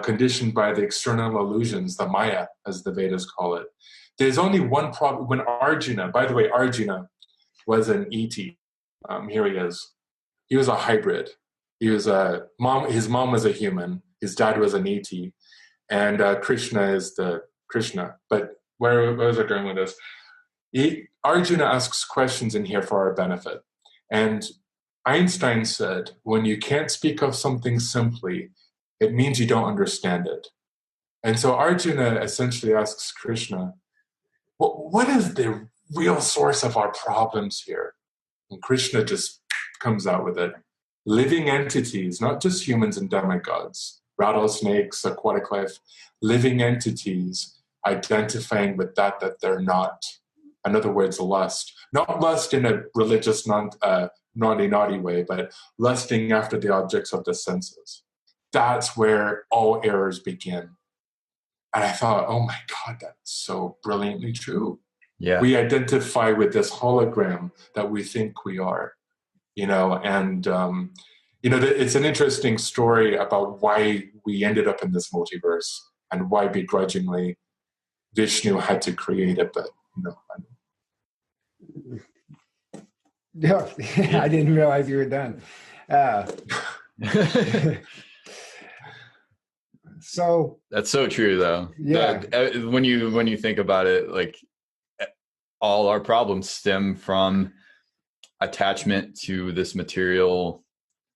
S3: conditioned by the external illusions, the Maya, as the Vedas call it. There's only one problem. When Arjuna, by the way, Arjuna was an ET. Here he is. He was a hybrid. He was his mom was a human. His dad was an ET. And Krishna is the Krishna. But where was I going with this? Arjuna asks questions in here for our benefit. And Einstein said, when you can't speak of something simply, it means you don't understand it. And so Arjuna essentially asks Krishna, what is the real source of our problems here? And Krishna just comes out with it. Living entities, not just humans and demigods, rattlesnakes, aquatic life, living entities identifying with that they're not. In other words, lust. Not lust in a religious, naughty way, but lusting after the objects of the senses. That's where all errors begin. And I thought, oh my God, that's so brilliantly true.
S4: Yeah.
S3: We identify with this hologram that we think we are, you know, and, you know, it's an interesting story about why we ended up in this multiverse and why begrudgingly Vishnu had to create it, but, you know.
S2: I didn't realize you were done. So
S4: that's so true, though.
S2: Yeah.
S4: When you think about it, like all our problems stem from attachment to this the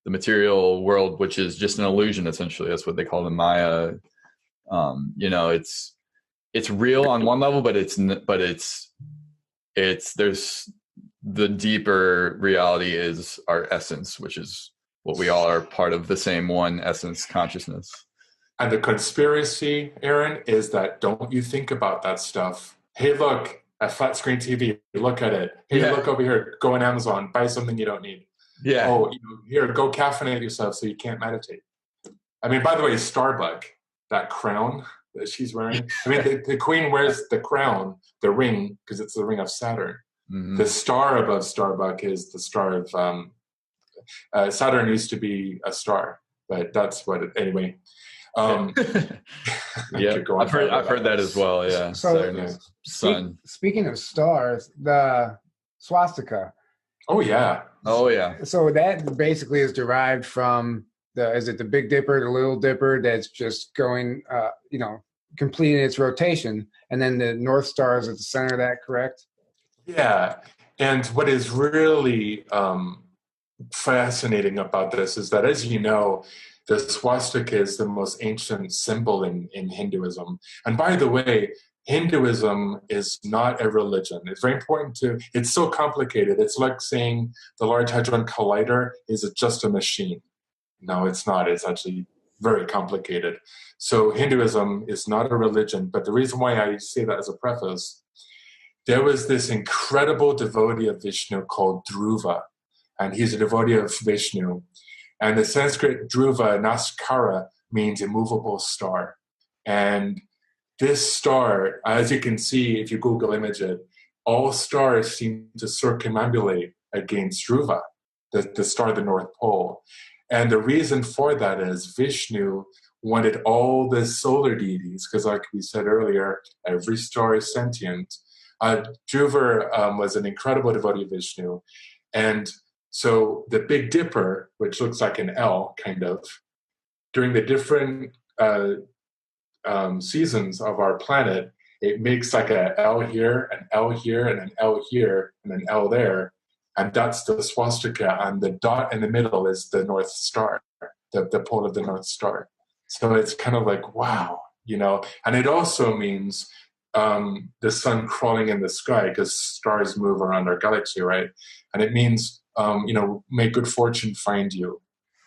S4: material world, which is just an illusion. Essentially, that's what they call the Maya. You know, it's real on one level, but it's there's the deeper reality is our essence, which is what we all are part of, the same one essence consciousness.
S3: And the conspiracy, Aaron, is that don't you think about that stuff. Hey, look, a flat screen TV, look at it. Hey, look over here, go on Amazon, buy something you don't need.
S4: Yeah.
S3: Oh, here, go caffeinate yourself so you can't meditate. I mean, by the way, Starbuck, that crown that she's wearing. I mean, the queen wears the crown, the ring, because it's the ring of Saturn. Mm-hmm. The star above Starbuck is the star of Saturn used to be a star, but that's what anyway.
S4: Yeah, I've heard that as well. Yeah.
S2: So
S4: sun.
S2: Speaking of stars, the swastika.
S3: Oh yeah.
S2: So that basically is derived from is it the Big Dipper, the Little Dipper that's just going, completing its rotation, and then the North Star is at the center of that, correct?
S3: Yeah. And what is really fascinating about this is that, as you know, the swastika is the most ancient symbol in Hinduism. And by the way, Hinduism is not a religion. It's very important it's so complicated. It's like saying the Large Hadron Collider is just a machine. No, it's not. It's actually very complicated. So Hinduism is not a religion. But the reason why I say that as a preface, there was this incredible devotee of Vishnu called Dhruva. And he's a devotee of Vishnu. And the Sanskrit Dhruva, Naskara, means immovable star. And this star, as you can see, if you Google image it, all stars seem to circumambulate against Dhruva, the star of the North Pole. And the reason for that is Vishnu wanted all the solar deities, because like we said earlier, every star is sentient. Dhruva was an incredible devotee of Vishnu. And so the Big Dipper, which looks like an L, kind of, during the different seasons of our planet, it makes like an L here, an L here, and an L here, and an L there. And that's the swastika, and the dot in the middle is the North Star, the pole of the North Star. So it's kind of like, wow, you know. And it also means the sun crawling in the sky, because stars move around our galaxy, right? And it means, you know, may good fortune find you.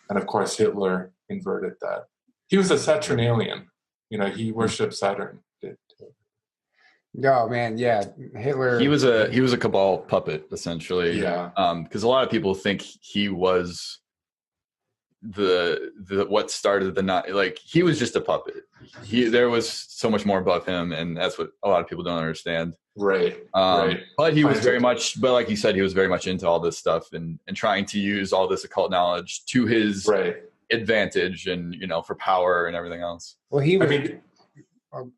S3: And of course, Hitler inverted that. He was a Saturnalian. You know, he worshipped Saturn.
S2: Oh man, yeah, Hitler.
S4: He was a cabal puppet, essentially.
S3: Yeah.
S4: Because a lot of people think he was the what started the not, like, he was just a puppet. There was so much more above him, and that's what a lot of people don't understand.
S3: Right.
S4: But he was very much, but like you said, he was very much into all this stuff and trying to use all this occult knowledge to his advantage, and, you know, for power and everything else.
S2: Well,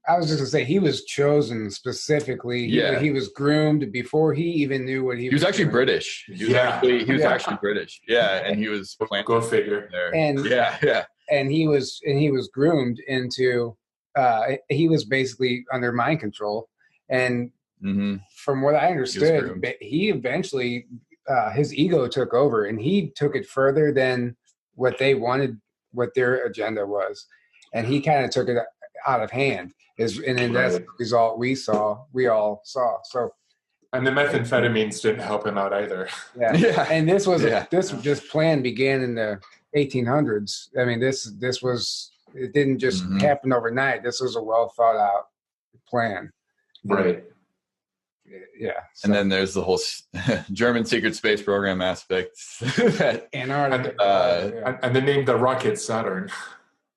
S2: I was just gonna say, he was chosen specifically. He was groomed before he even knew what he was actually
S4: doing. British. He was actually British. Yeah, and he was
S3: go figure
S4: there.
S2: And and he was groomed into. He was basically under mind control, and from what I understood, he eventually his ego took over, and he took it further than what they wanted, what their agenda was, and he kind of took it out of hand, that's the result we all saw. So,
S3: and the methamphetamines didn't help him out either.
S2: And this just plan began in the 1800s. I mean, this was, it didn't just happen overnight. This was a well thought out plan,
S3: right?
S2: Yeah. So.
S4: And then there's the whole German secret space program aspect.
S2: Antarctica,
S3: and they named the rocket Saturn.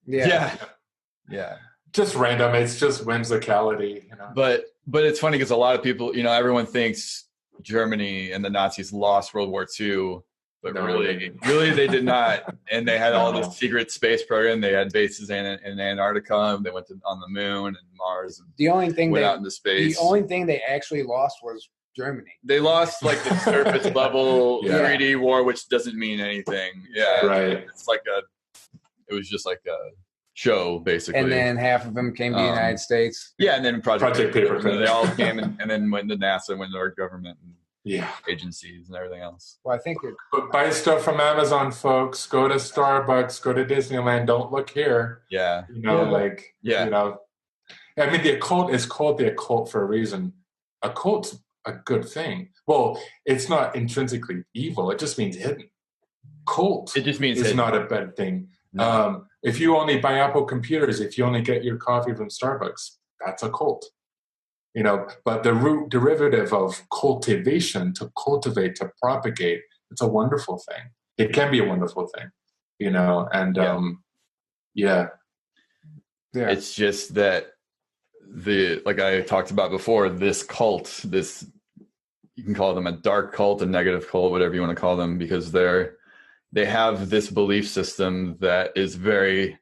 S2: Yeah.
S3: Just random. It's just whimsicality, you know.
S4: But it's funny because a lot of people, you know, everyone thinks Germany and the Nazis lost World War II, but really they did not. And they had all this secret space program. They had bases in Antarctica. They went on the moon and Mars. And
S2: the only thing
S4: went out into space.
S2: The only thing they actually lost was Germany.
S4: They lost like the surface level 3D war, which doesn't mean anything. Yeah,
S3: right.
S4: It's like it was just like a show, basically.
S2: And then half of them came to the United States.
S4: Yeah, and then Project Paperclip. They all came and then went to NASA, went to our government and agencies and everything else.
S2: Well, I think
S3: but buy stuff from Amazon, folks. Go to Starbucks, go to Disneyland. Don't look here.
S4: Yeah.
S3: You know, you know. I mean, the occult is called the occult for a reason. Occult's a good thing. Well, it's not intrinsically evil. It just means hidden. Cult.
S4: It just means
S3: it's
S4: hidden.
S3: not a bad thing. No. If you only buy Apple computers, if you only get your coffee from Starbucks, that's a cult. You know, but the root derivative of cultivation, to cultivate, to propagate, it's a wonderful thing. It can be a wonderful thing, you know, and
S4: it's just that like I talked about before, this cult, you can call them a dark cult, a negative cult, whatever you want to call them, because they have this belief system that is very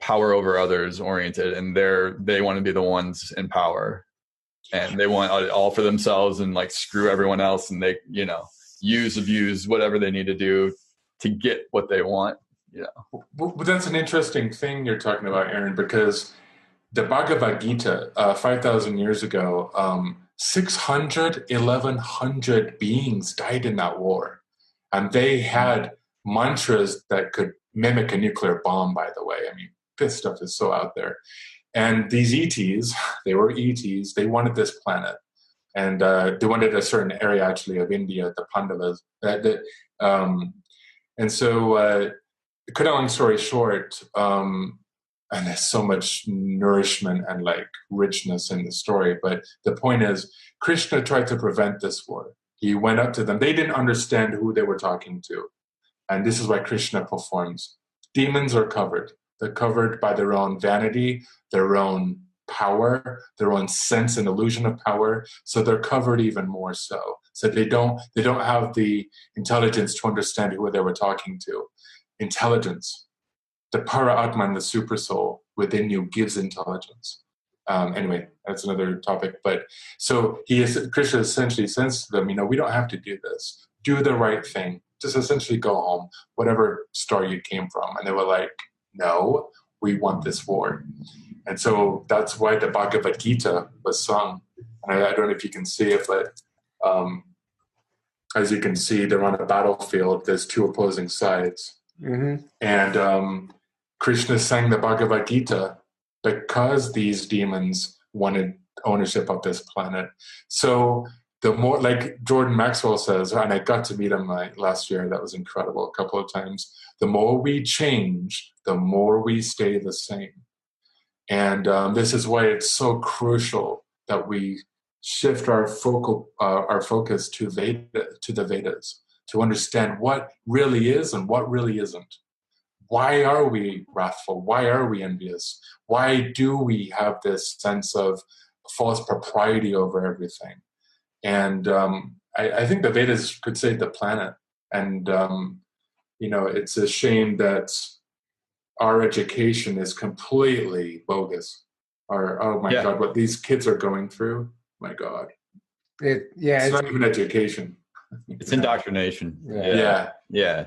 S4: power over others oriented, and they want to be the ones in power, and they want it all for themselves and like screw everyone else, and they, you know, abuse whatever they need to do to get what they want.
S3: But that's an interesting thing you're talking about, Aaron, because the Bhagavad Gita 5,000 years ago, 1,100 beings died in that war, and they had mantras that could mimic a nuclear bomb, by the way. I mean, this stuff is so out there. And these ETs, they were ETs, they wanted this planet. And they wanted a certain area, actually, of India, the Pandavas. And so, cut a long story short, and there's so much nourishment and like richness in the story. But the point is, Krishna tried to prevent this war. He went up to them. They didn't understand who they were talking to. And this is why Krishna performs. Demons are covered. They're covered by their own vanity, their own power, their own sense and illusion of power. So they're covered even more so. So they don't have the intelligence to understand who they were talking to. Intelligence, the para-atman, the super soul within you gives intelligence. Anyway, that's another topic. But so Krishna essentially says to them, we don't have to do this. Do the right thing. Just essentially go home, whatever star you came from. And they were like, no, we want this war. And so that's why the Bhagavad Gita was sung. And I don't know if you can see it, but as you can see, they're on a battlefield. There's two opposing sides. Mm-hmm. And Krishna sang the Bhagavad Gita because these demons wanted ownership of this planet. So the more, like Jordan Maxwell says, and I got to meet him last year, that was incredible a couple of times, the more we change, the more we stay the same. And this is why it's so crucial that we shift our focus to the Vedas, to understand what really is and what really isn't. Why are we wrathful? Why are we envious? Why do we have this sense of false propriety over everything? And I think the Vedas could save the planet. And, it's a shame that our education is completely bogus. Oh my God, what these kids are going through, my God. It's not even education.
S4: It's indoctrination. Yeah.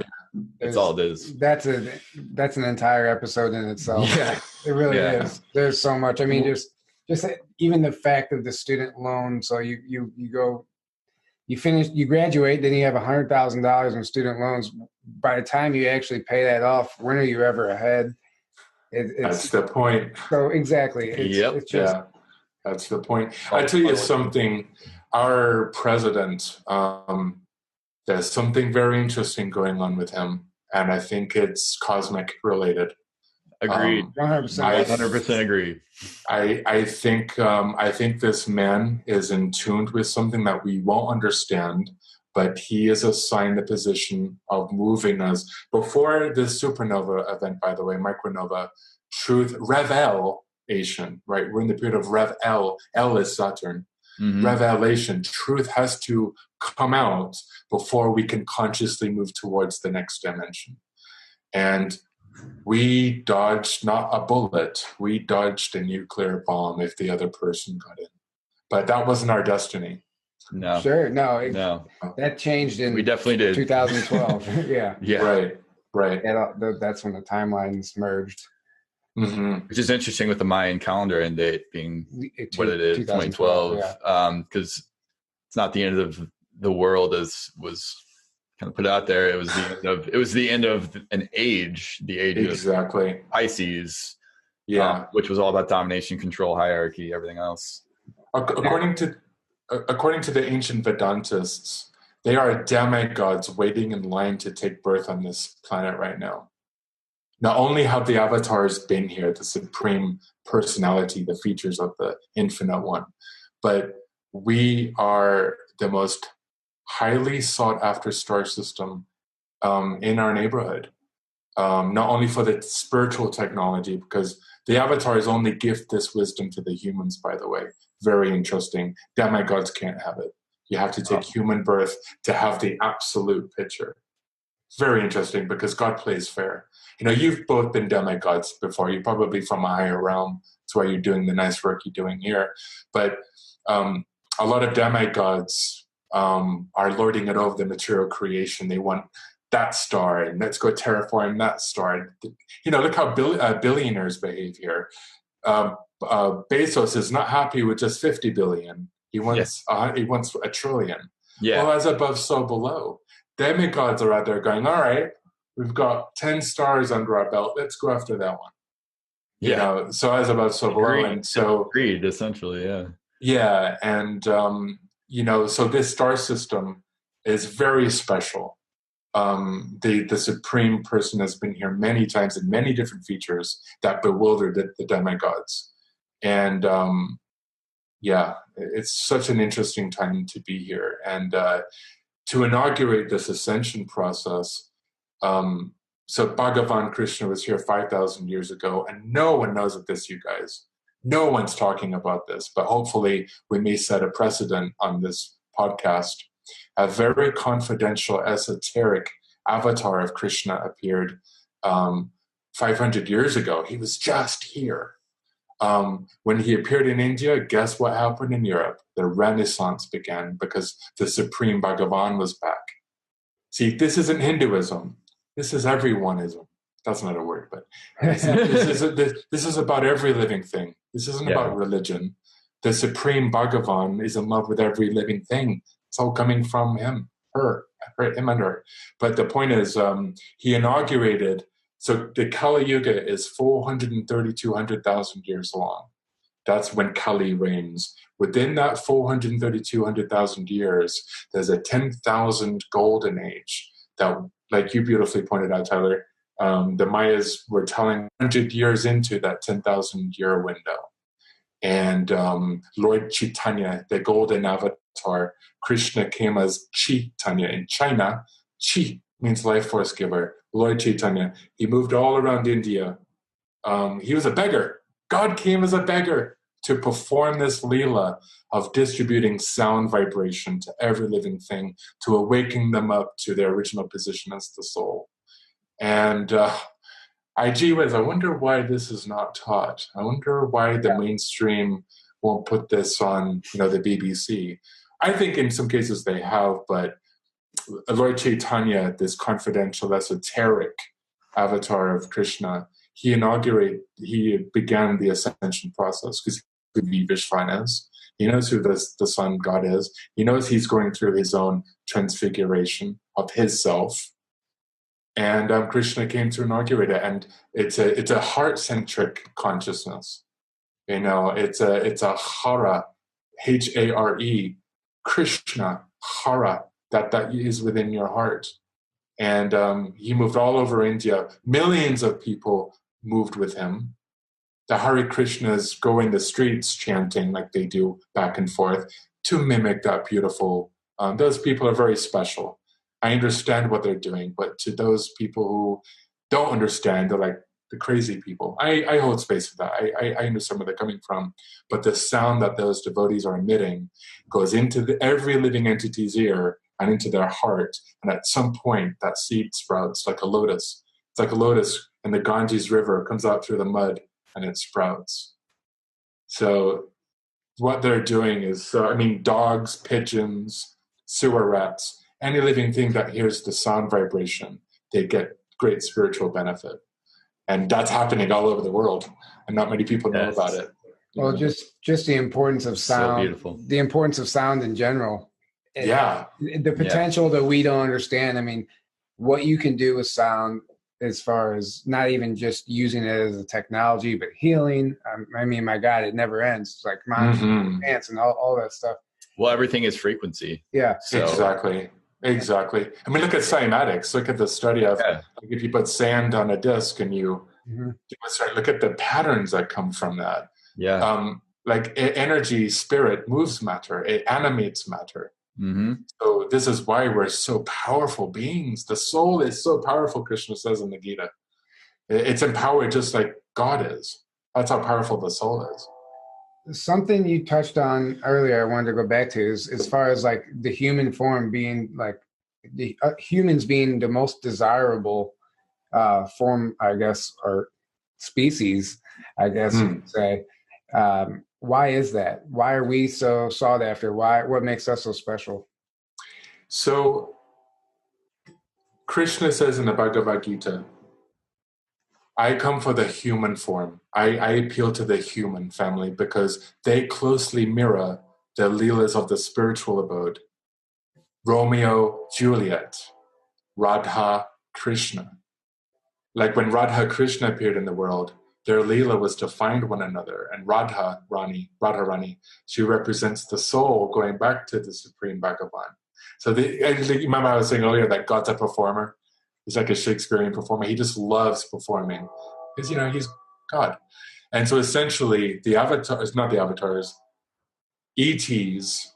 S4: That's all it is.
S2: That's an entire episode in itself.
S4: Yeah.
S2: It really is. There's so much. I mean, just even the fact of the student loan. So you go, you finish, you graduate, then you have $100,000 in student loans. By the time you actually pay that off, when are you ever ahead?
S3: That's the point.
S2: So exactly. It's just,
S3: that's the point. I tell you something. Our president, there's something very interesting going on with him, and I think it's cosmic related.
S4: Agreed.
S2: 100%.
S4: I 100% agree.
S3: I think this man is in tune with something that we won't understand, but he is assigned the position of moving us. Before the supernova event, by the way, micronova, truth, revelation, right? We're in the period of Rev-El. El is Saturn. Mm-hmm. Revelation, truth has to come out before we can consciously move towards the next dimension. And we dodged not a bullet, we dodged a nuclear bomb if the other person got in. But that wasn't our destiny.
S2: No. Sure, no. That changed in
S4: we definitely did.
S2: 2012. Yeah.
S3: Right.
S2: That's when the timelines merged.
S3: Mm-hmm.
S4: Which is interesting with the Mayan calendar end date being what it is, 2012. Because it's not the end of the world as was kind of put out there. It was the end of an age, the age
S3: exactly.
S4: of Pisces. Which was all about domination, control, hierarchy, everything else.
S3: According to the ancient Vedantists, they are demigods waiting in line to take birth on this planet right now. Not only have the avatars been here, the supreme personality, the features of the infinite one, but we are the most highly sought after star system in our neighborhood. Not only for the spiritual technology, because the avatars only gift this wisdom to the humans, by the way. Very interesting. Demigods can't have it. You have to take human birth to have the absolute picture. Very interesting, because God plays fair. You've both been demigods before. You're probably from a higher realm. That's why you're doing the nice work you're doing here. But a lot of demigods are lording it over the material creation. They want that star, and let's go terraform that star. Look how billionaires behave here. Bezos is not happy with just 50 billion. He wants a trillion. Yeah. Well, as above, so below. Demigods are out there going, all right, we've got 10 stars under our belt. Let's go after that one. So as above, so below. And so
S4: agreed, essentially, yeah.
S3: Yeah, and so this star system is very special. The supreme person has been here many times in many different features that bewildered the demigods. And it's such an interesting time to be here. And to inaugurate this ascension process, So Bhagavan Krishna was here 5,000 years ago, and no one knows of this, you guys. No one's talking about this, but hopefully we may set a precedent on this podcast. A very confidential, esoteric avatar of Krishna appeared 500 years ago. He was just here. When he appeared in India, guess what happened in Europe? The Renaissance began because the Supreme Bhagavan was back. See, this isn't Hinduism. This is everyoneism. That's not a word, but this is about every living thing. This isn't about religion. The Supreme Bhagavan is in love with every living thing. It's all coming from him, him and her. But the point is, he inaugurated, so the Kali Yuga is 430,000 years long. That's when Kali reigns. Within that 430,000 years, there's a 10,000 golden age that, like you beautifully pointed out, Tyler, the Mayas were telling 100 years into that 10,000 year window. And Lord Chaitanya, the golden avatar, Krishna came as Chaitanya. In China, Chi means life force giver. Lord Chaitanya, he moved all around India. He was a beggar. God came as a beggar to perform this Leela of distributing sound vibration to every living thing, to awaken them up to their original position as the soul. And I wonder why this is not taught. I wonder why the mainstream won't put this on, the BBC. I think in some cases they have, but Lord Chaitanya, this confidential, esoteric avatar of Krishna, he began the ascension process because he knew who Vishwan is. He knows who the Sun God is. He knows he's going through his own transfiguration of his self. And Krishna came to inaugurate it, and it's a heart-centric consciousness. It's a Hara, Hare, Krishna, Hara, that is within your heart. And he moved all over India. Millions of people moved with him. The Hare Krishnas go in the streets chanting like they do back and forth to mimic that beautiful. Those people are very special. I understand what they're doing, but to those people who don't understand, they're like the crazy people. I hold space for that. I understand where they're coming from. But the sound that those devotees are emitting goes into every living entity's ear and into their heart. And at some point, that seed sprouts like a lotus. It's like a lotus in the Ganges River. It comes out through the mud and it sprouts. So what they're doing is, dogs, pigeons, sewer rats, any living thing that hears the sound vibration, they get great spiritual benefit. And that's happening all over the world. And not many people know about it.
S2: Well, just the importance of sound.
S4: So beautiful.
S2: The importance of sound in general.
S3: Yeah.
S2: The potential that we don't understand. What you can do with sound as far as not even just using it as a technology, but healing. My God, it never ends. It's like dance and all that stuff.
S4: Well, everything is frequency.
S2: Yeah.
S3: So. Exactly. Look at cymatics. Look at the study of if you put sand on a disc and you look at the patterns that come from that.
S4: Yeah.
S3: Energy, spirit moves matter. It animates matter.
S4: Mm-hmm.
S3: So this is why we're so powerful beings. The soul is so powerful, Krishna says in the Gita. It's empowered just like God is. That's how powerful the soul is.
S2: Something you touched on earlier, I wanted to go back to is as far as like the human form being like the humans being the most desirable form, I guess, or species, I guess you could say. Why is that? Why are we so sought after? What makes us so special?
S3: So Krishna says in the Bhagavad Gita, I come for the human form. I appeal to the human family because they closely mirror the Leelas of the spiritual abode. Romeo, Juliet, Radha, Krishna. Like when Radha Krishna appeared in the world, their Leela was to find one another. And Radha Rani, she represents the soul going back to the Supreme Bhagavan. So remember I was saying earlier that God's a performer. He's like a Shakespearean performer. He just loves performing because, he's God. And so essentially ETs,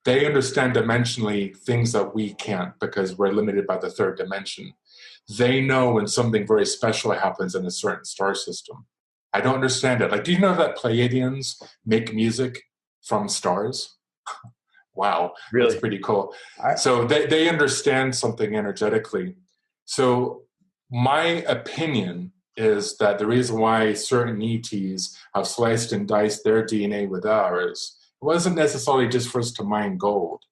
S3: they understand dimensionally things that we can't because we're limited by the third dimension. they know when something very special happens in a certain star system. I don't understand it. Like, do you know that Pleiadians make music from stars? Wow,
S4: Really?
S3: that's pretty cool. So they understand something energetically. So my opinion is that the reason why certain ETs have sliced and diced their DNA with ours wasn't necessarily just for us to mine gold.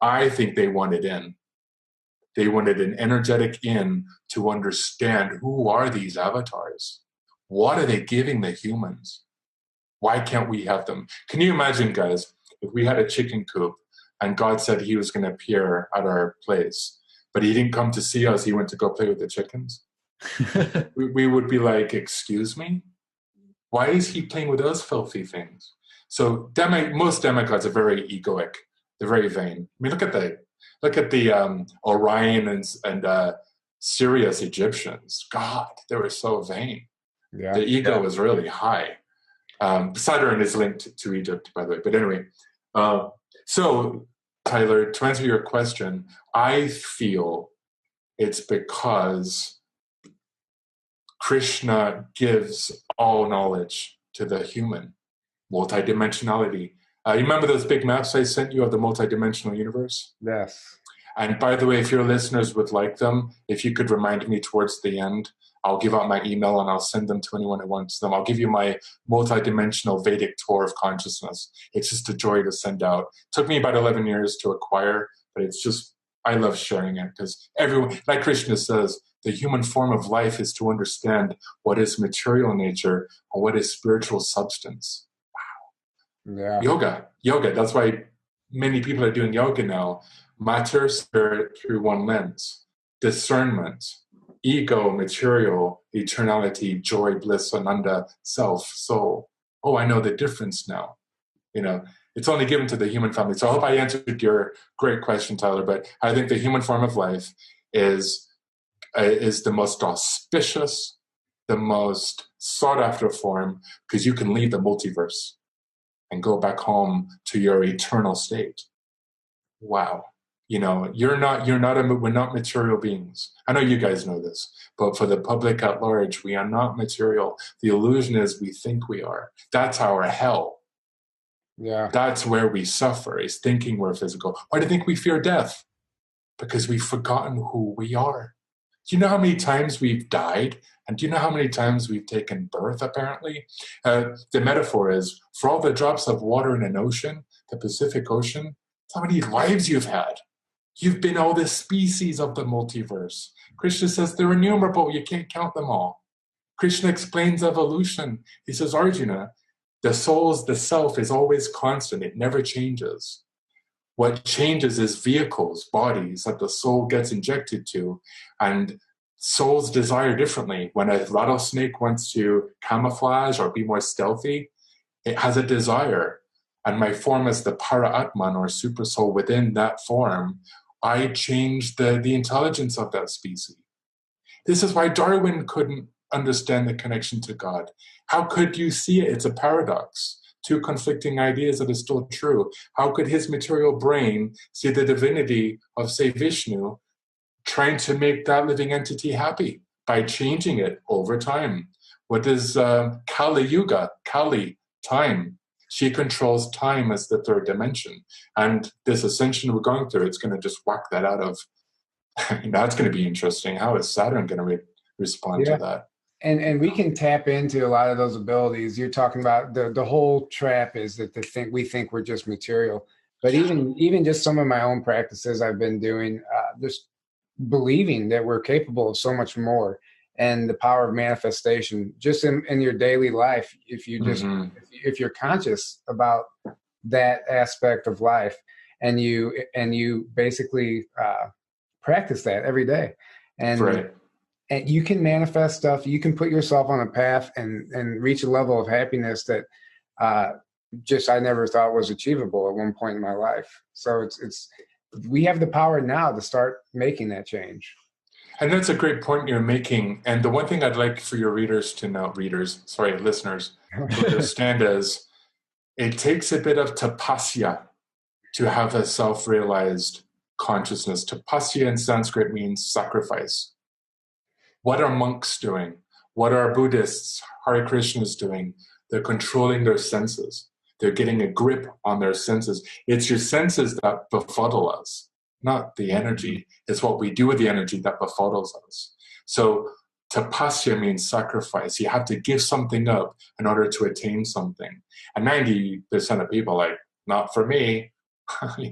S3: I think they wanted in. They wanted an energetic in to understand, who are these avatars? What are they giving the humans? Why can't we have them? Can you imagine, guys, if we had a chicken coop and God said he was going to appear at our place, but he didn't come to see us, he went to go play with the chickens? we would be like, excuse me? Why is he playing with those filthy things? So most demigods are very egoic. They're very vain. I mean, look at the Orion and Sirius Egyptians. God, they were so vain.
S2: Yeah.
S3: The ego was really high. Saturn is linked to Egypt, by the way. But anyway, so Tyler, to answer your question, I feel it's because Krishna gives all knowledge to the human. Multidimensionality. You remember those big maps I sent you of the multidimensional universe?
S2: Yes.
S3: And by the way, if your listeners would like them, if you could remind me towards the end, I'll give out my email and I'll send them to anyone who wants them. I'll give you my multidimensional Vedic tour of consciousness. It's just a joy to send out. It took me about 11 years to acquire, but it's just, I love sharing it because everyone, like Krishna says, the human form of life is to understand what is material nature and what is spiritual substance.
S2: Yeah.
S3: Yoga. That's why many people are doing yoga now. Matter, spirit through one lens. Discernment, ego, material, eternality, joy, bliss, ananda, self, soul. Oh, I know the difference now. You know, it's only given to the human family. So I hope I answered your great question, Tyler. But I think the human form of life is the most auspicious, the most sought after form, because you can leave the multiverse and go back home to your eternal state. Wow. You know, we're not material beings. I know you guys know this, but for the public at large, we are not material. The illusion is we think we are. That's our hell.
S2: Yeah.
S3: That's where we suffer, is thinking we're physical. Why do you think we fear death? Because we've forgotten who we are. Do you know how many times we've died? And do you know how many times we've taken birth, apparently? The metaphor is, for all the drops of water in an ocean, the Pacific Ocean, how many lives you've had. You've been all the species of the multiverse. Krishna says they're innumerable. You can't count them all. Krishna explains evolution. He says, Arjuna, the self is always constant. It never changes. What changes is vehicles, bodies that the soul gets injected to, and souls desire differently. When a rattlesnake wants to camouflage or be more stealthy, it has a desire. And my form as the para-atman, or super soul within that form, I change the intelligence of that species. This is why Darwin couldn't understand the connection to God. How could you see it? It's a paradox. Two conflicting ideas that are still true. How could his material brain see the divinity of, say, Vishnu, trying to make that living entity happy by changing it over time? What is Kali Yuga? Kali, time. She controls time as the third dimension. And this ascension we're going through, it's going to just whack that out of, that's going to be interesting. How is Saturn going to respond to that?
S2: And we can tap into a lot of those abilities. You're talking about the whole trap is that we think we're just material. But even just some of my own practices I've been doing, just believing that we're capable of so much more, and the power of manifestation just in your daily life. If you just if you're conscious about that aspect of life, and you basically practice that every day, and you can manifest stuff. You can put yourself on a path and reach a level of happiness that I never thought was achievable at one point in my life. So we have the power now to start making that change.
S3: And that's a great point you're making. And the one thing I'd like for your listeners to understand is it takes a bit of tapasya to have a self-realized consciousness. Tapasya in Sanskrit means sacrifice. What are monks doing? What are Buddhists, Hare Krishnas doing? They're controlling their senses. They're getting a grip on their senses. It's your senses that befuddle us, not the energy. It's what we do with the energy that befuddles us. So tapasya means sacrifice. You have to give something up in order to attain something. And 90% of people are like, not for me.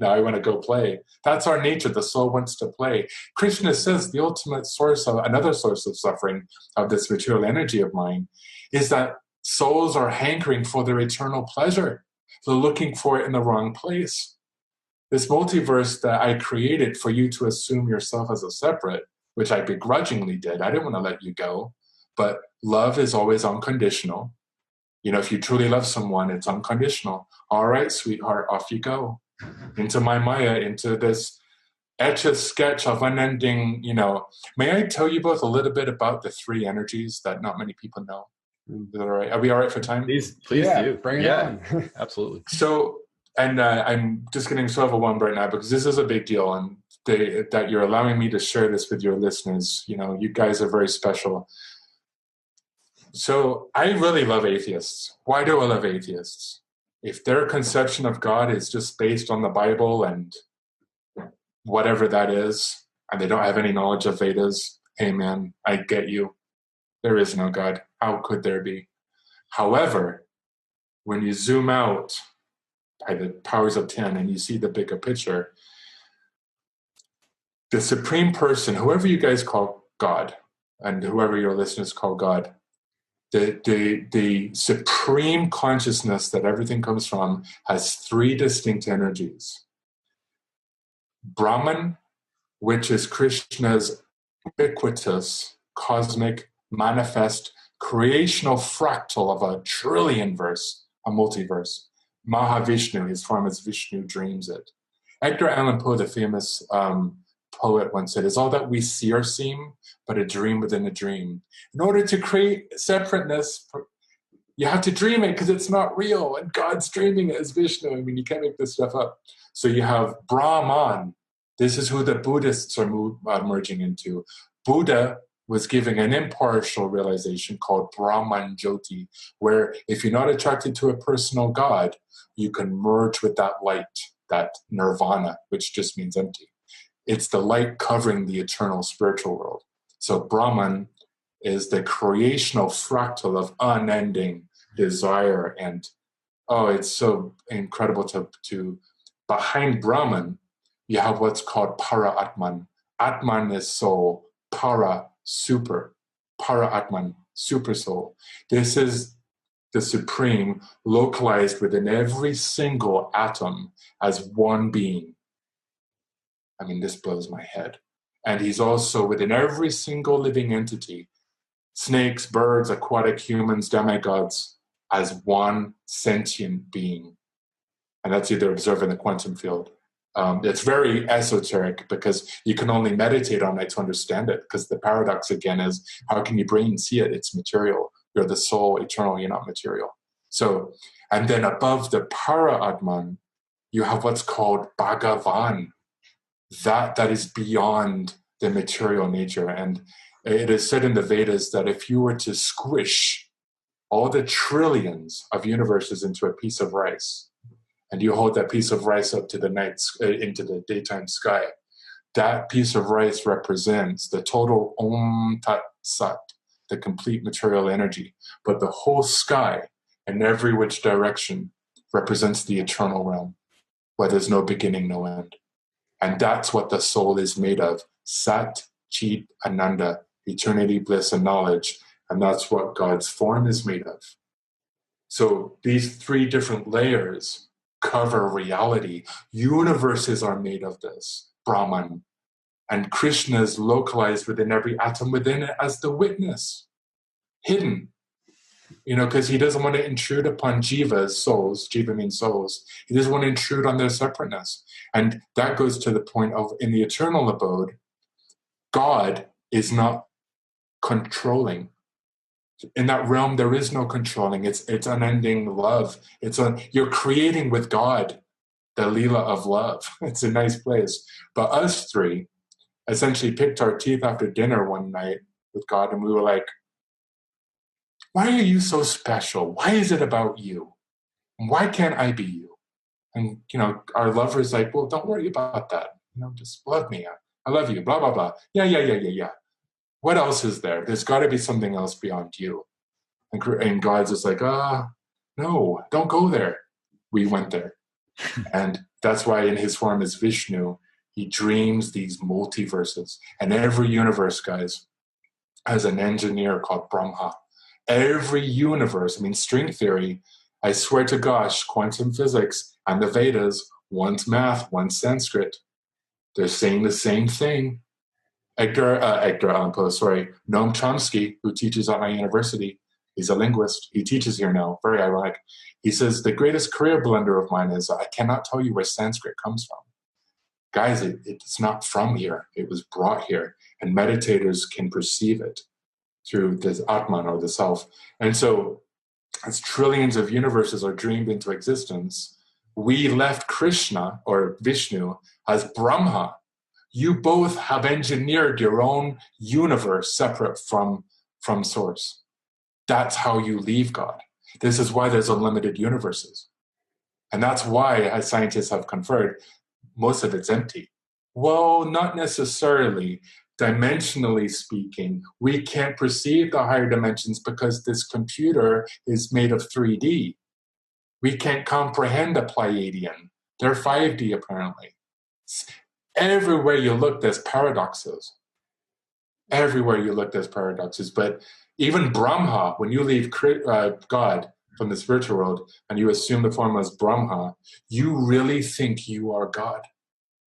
S3: I want to go play. That's our nature. The soul wants to play. Krishna says the ultimate source of, another source of suffering of this material energy of mine is that souls are hankering for their eternal pleasure. They're looking for it in the wrong place. This multiverse that I created for you to assume yourself as a separate, which I begrudgingly did. I didn't want to let you go. But love is always unconditional. If you truly love someone, it's unconditional. All right, sweetheart, off you go. Into my Maya, into this etch-a-sketch of unending, May I tell you both a little bit about the three energies that not many people know? Is that all right? Are we all right for time?
S4: Please
S2: yeah,
S4: do.
S2: Bring it on.
S4: Absolutely.
S3: So, and I'm just getting so overwhelmed right now because this is a big deal, and that you're allowing me to share this with your listeners. You guys are very special. So I really love atheists. Why do I love atheists? If their conception of God is just based on the Bible and whatever that is, and they don't have any knowledge of Vedas, hey man, I get you. There is no God. How could there be? However, when you zoom out by the powers of 10 and you see the bigger picture, the supreme person, whoever you guys call God, and whoever your listeners call God, the supreme consciousness that everything comes from has three distinct energies. Brahman, which is Krishna's ubiquitous, cosmic, manifest, creational fractal of a trillion verse, a multiverse. Mahavishnu, his form is Vishnu, dreams it. Edgar Allan Poe, the famous poet, once said, "Is all that we see or seem but a dream within a dream?" In order to create separateness, you have to dream it because it's not real, and God's dreaming it as Vishnu. I mean, you can't make this stuff up. So you have Brahman. This is who the Buddhists are merging into. Buddha was giving an impartial realization called Brahman Jyoti, where if you're not attracted to a personal God, you can merge with that light, that nirvana, which just means empty. It's the light covering the eternal spiritual world. So Brahman is the creational fractal of unending desire. And it's so incredible to behind Brahman, you have what's called Para Atman. Atman is soul, Para, super, Para Atman, super soul. This is the supreme localized within every single atom as one being. I mean, this blows my head. And he's also within every single living entity, snakes, birds, aquatic humans, demigods, as one sentient being. And that's either observed in the quantum field. It's very esoteric because you can only meditate on it to understand it, because the paradox again is, how can your brain see it? It's material. You're the soul, eternal, you're not material. So, and then above the Para Atman, you have what's called Bhagavan. That is beyond the material nature. And it is said in the Vedas that if you were to squish all the trillions of universes into a piece of rice, and you hold that piece of rice up to the into the daytime sky, that piece of rice represents the total Om Tat Sat, the complete material energy. But the whole sky, in every which direction, represents the eternal realm, where there's no beginning, no end. And that's what the soul is made of. Sat, Chit, Ananda, eternity, bliss, and knowledge. And that's what God's form is made of. So these three different layers cover reality. Universes are made of this, Brahman. And Krishna is localized within every atom within it as the witness, hidden. Because he doesn't want to intrude upon Jiva's souls. Jiva means souls. He doesn't want to intrude on their separateness. And that goes to the point of, in the eternal abode, God is not controlling. In that realm, there is no controlling. It's unending love. You're creating with God the Leela of love. It's a nice place. But us three essentially picked our teeth after dinner one night. It with God, and we were like, why are you so special? Why is it about you? Why can't I be you? And, our lover is like, well, don't worry about that. Just love me. I love you, blah, blah, blah. Yeah. What else is there? There's got to be something else beyond you. And God's just like, no, don't go there. We went there. And that's why in his form as Vishnu, he dreams these multiverses. And every universe, guys, has an engineer called Brahma. Every universe, string theory, I swear to gosh, quantum physics and the Vedas, one's math, one's Sanskrit. They're saying the same thing. Noam Chomsky, who teaches at my university, he's a linguist. He teaches here now, very ironic. He says, the greatest career blunder of mine is I cannot tell you where Sanskrit comes from. Guys, it's not from here. It was brought here. And meditators can perceive it through this Atman or the self. And so as trillions of universes are dreamed into existence, we left Krishna or Vishnu as Brahma. You both have engineered your own universe separate from source. That's how you leave God. This is why there's unlimited universes. And that's why, as scientists have conferred, most of it's empty. Well, not necessarily. Dimensionally speaking, we can't perceive the higher dimensions because this computer is made of 3D. We can't comprehend a Pleiadian. They're 5D apparently. Everywhere you look, there's paradoxes. Everywhere you look, there's paradoxes. But even Brahma, when you leave God from the spiritual world and you assume the form as Brahma, you really think you are God.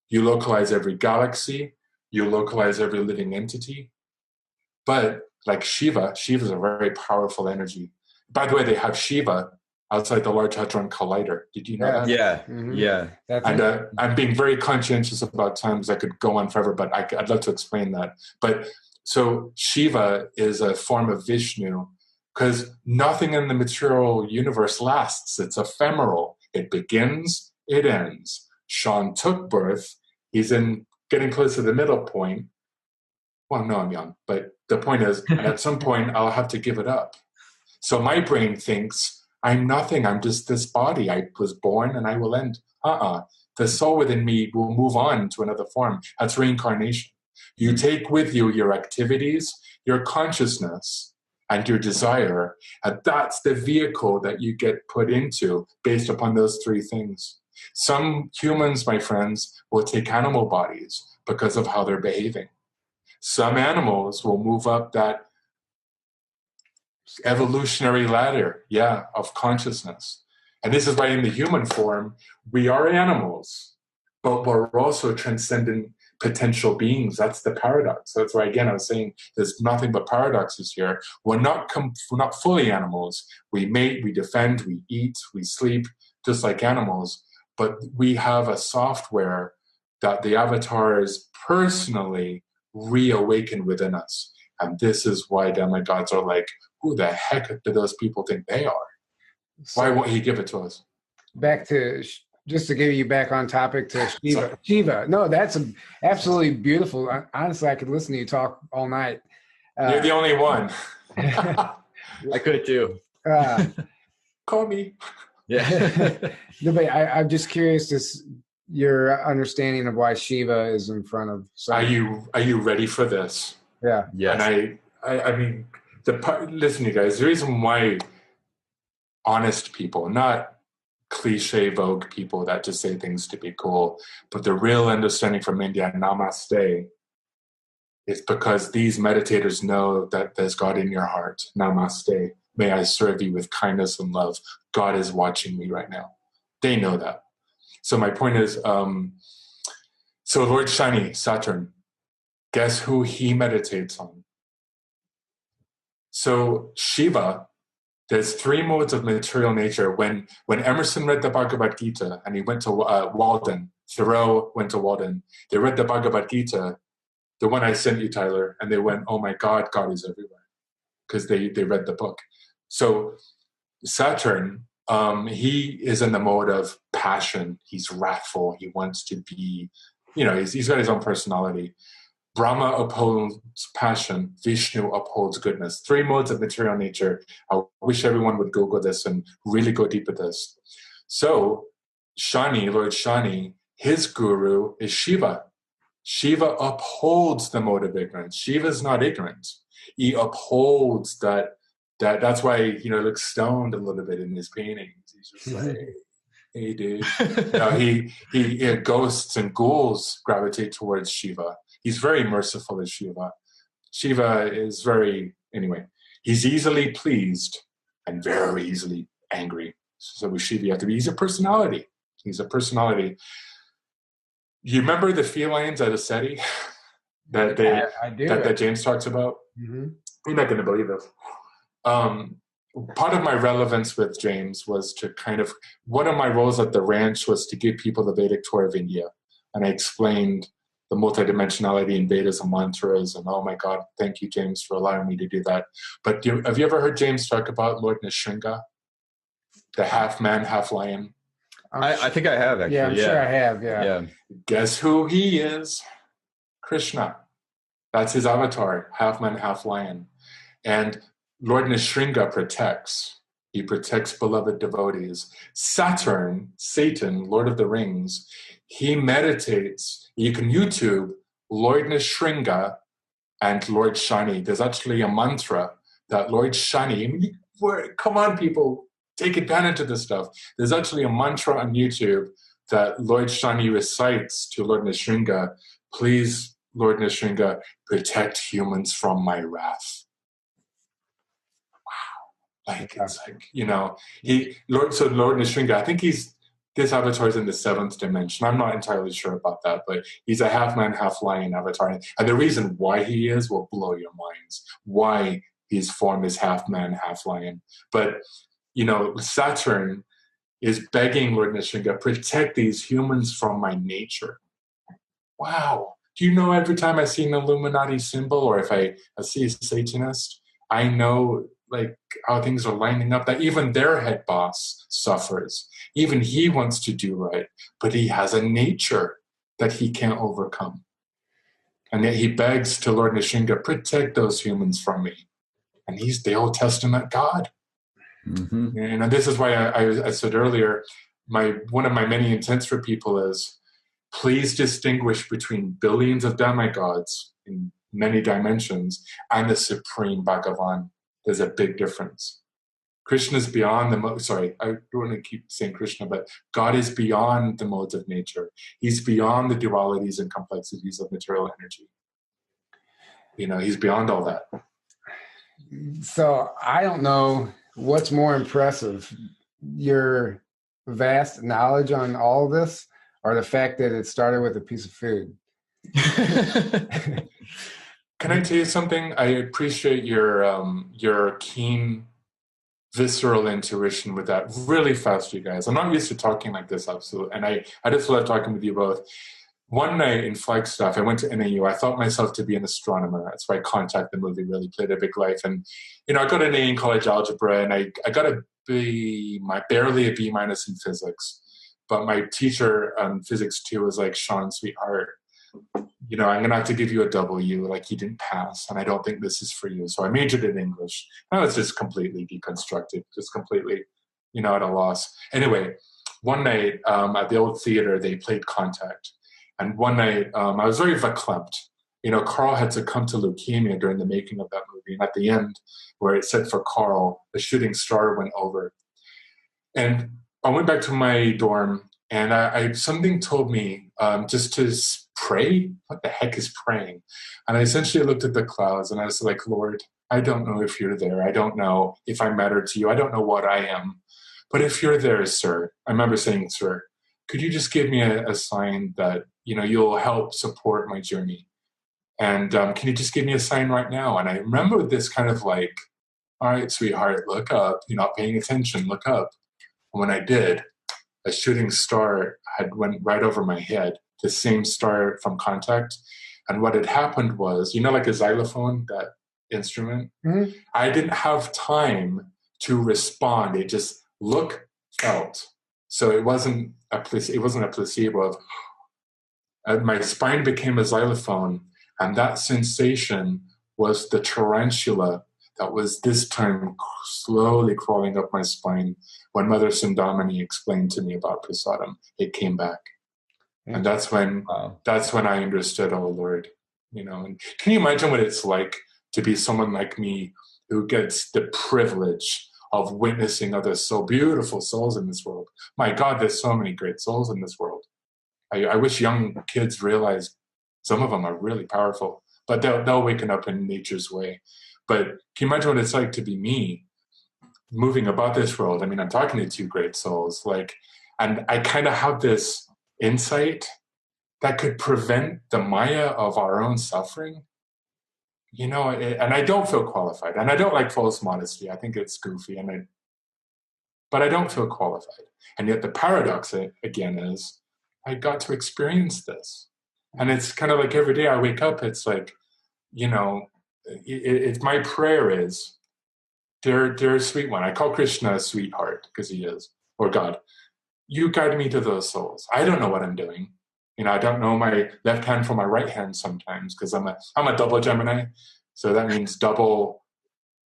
S3: You localize every galaxy. You localize every living entity. But like Shiva's a very powerful energy. By the way, they have Shiva outside the Large Hadron Collider. Did you know that?
S4: Yeah,
S2: Mm-hmm.
S4: yeah.
S3: And I'm being very conscientious about time because I could go on forever, but I'd love to explain that. But so Shiva is a form of Vishnu because nothing in the material universe lasts. It's ephemeral. It begins, it ends. Sean took birth. He's getting close to the middle point. Well, no, I'm young, but the point is, at some point, I'll have to give it up. So my brain thinks, I'm nothing. I'm just this body. I was born and I will end. The soul within me will move on to another form. That's reincarnation. You take with you your activities, your consciousness, and your desire, and that's the vehicle that you get put into based upon those three things. Some humans, my friends, will take animal bodies because of how they're behaving. Some animals will move up that evolutionary ladder, of consciousness. And this is why in the human form, we are animals, but we're also transcendent potential beings. That's the paradox. That's why, again, I was saying there's nothing but paradoxes here. We're not fully animals. We mate, we defend, we eat, we sleep, just like animals. But we have a software that the avatars personally reawaken within us. And this is why demigods are like, who the heck do those people think they are? Why won't he give it to us?
S2: Back to, just to get you back on topic to Shiva. Shiva. No, that's absolutely beautiful. Honestly, I could listen to you talk all night.
S3: You're the only one.
S4: I could too.
S3: Call me.
S4: Yeah.
S2: No, but I'm just curious, your understanding of why Shiva is in front of.
S3: Are you ready for this?
S2: Yeah.
S4: Yes.
S3: And I mean, listen, you guys. The reason why honest people, not cliche Vogue people that just say things to be cool, but the real understanding from India, Namaste, is because these meditators know that there's God in your heart. Namaste. May I serve you with kindness and love. God is watching me right now. They know that. So my point is, so Lord Shani, Saturn, guess who he meditates on? So Shiva, there's three modes of material nature. When Emerson read the Bhagavad Gita and he went to Walden, Thoreau went to Walden, they read the Bhagavad Gita, the one I sent you, Tyler, and they went, oh my God, God is everywhere, because they read the book. So Saturn, he is in the mode of passion. He's wrathful. He wants to be, he's got his own personality. Brahma upholds passion, Vishnu upholds goodness. 3 modes of material nature. I wish everyone would Google this and really go deep with this. So Shani, Lord Shani, his guru is Shiva. Shiva upholds the mode of ignorance. Shiva is not ignorant. He upholds that. That's why, he looks stoned a little bit in his paintings. He's just like, hey, dude. He ghosts and ghouls gravitate towards Shiva. He's very merciful as Shiva. Shiva is anyway, he's easily pleased and very easily angry. So with Shiva, you have to be, he's a personality. He's a personality. You remember the felines at a SETI that James talks about? Mm-hmm. You're not going to believe this. Part of my relevance with James was to one of my roles at the ranch was to give people the Vedic tour of India. And I explained the multidimensionality in Vedas and mantras. And oh my God, thank you, James, for allowing me to do that. But have you ever heard James talk about Lord Nrsimha, the half man, half lion?
S4: I think I have, actually.
S2: Yeah, I'm sure I have, yeah.
S3: Guess who he is? Krishna. That's his avatar, half man, half lion. And Lord Nrsimha protects. He protects beloved devotees. Saturn, Satan, Lord of the Rings, he meditates. You can YouTube Lord Nrsimha and Lord Shani. There's actually a mantra that Lord Shani, come on, people, take advantage of this stuff. There's actually a mantra on YouTube that Lord Shani recites to Lord Nrsimha. Please, Lord Nrsimha, protect humans from my wrath. It's like, Lord Nrsimha, I think this avatar is in the 7th dimension. I'm not entirely sure about that, but he's a half man, half lion avatar. And the reason why he is will blow your minds. Why his form is half man, half lion. But, Saturn is begging Lord Nrsimha, protect these humans from my nature. Wow. Do you know every time I see an Illuminati symbol or if I see a Satanist, I know how things are lining up, that even their head boss suffers. Even he wants to do right, but he has a nature that he can't overcome. And yet he begs to Lord Nrsimha, protect those humans from me. And he's the Old Testament God. Mm-hmm. And this is why I said earlier, one of my many intents for people is, please distinguish between billions of demigods in many dimensions and the Supreme Bhagavan. There's a big difference. Krishna is beyond I don't want to keep saying Krishna, but God is beyond the modes of nature. He's beyond the dualities and complexities of material energy. He's beyond all that.
S2: So I don't know what's more impressive, your vast knowledge on all of this or the fact that it started with a piece of food.
S3: Can I tell you something? I appreciate your keen, visceral intuition with that. Really fast, you guys. I'm not used to talking like this, absolutely. And I just love talking with you both. One night in Flagstaff, I went to NAU. I thought myself to be an astronomer. That's why Contact, the movie, really played a big life. And, I got an A in college algebra, and I got barely a B- in physics. But my teacher on physics 2 was like, Sean, sweetheart, I'm going to have to give you a W. You didn't pass, and I don't think this is for you. So I majored in English. I was just completely deconstructed, just completely, at a loss. Anyway, one night at the old theater, they played Contact. And one night, I was very verklempt. Carl had succumbed to leukemia during the making of that movie. And at the end, where it said for Carl, the shooting star went over. And I went back to my dorm, and something told me just to pray. What the heck is praying? And I essentially looked at the clouds, and I was like, Lord, I don't know if you're there. I don't know if I matter to you. I don't know what I am. But if you're there, sir, I remember saying, sir, could you just give me a sign that, you'll help support my journey? And can you just give me a sign right now? And I remember this kind of all right, sweetheart, look up. You're not paying attention. Look up. And when I did, a shooting star had went right over my head, the same star from Contact. And what had happened was, like a xylophone, that instrument, mm-hmm. I didn't have time to respond. It just felt. So it wasn't a placebo of, my spine became a xylophone, And that sensation was the tarantula that was this time slowly crawling up my spine. When Mother Sundamani explained to me about prasadam, it came back. And that's when I understood, oh Lord, and can you imagine what it's like to be someone like me who gets the privilege of witnessing other so beautiful souls in this world? My God, there's so many great souls in this world. I wish young kids realize some of them are really powerful, but they'll waken up in nature's way. But can you imagine what it's like to be me moving about this world? I mean, I'm talking to two great souls, and I kind of have this insight that could prevent the Maya of our own suffering. And I don't feel qualified, and I don't like false modesty. I think it's goofy, but I don't feel qualified. And yet the paradox again is I got to experience this. And it's kind of like every day I wake up, it's like, it's my prayer is, dear sweet one, I call Krishna a sweetheart because he is, or God, you guide me to those souls. I don't know what I'm doing. I don't know my left hand from my right hand sometimes because I'm a double Gemini. So that means double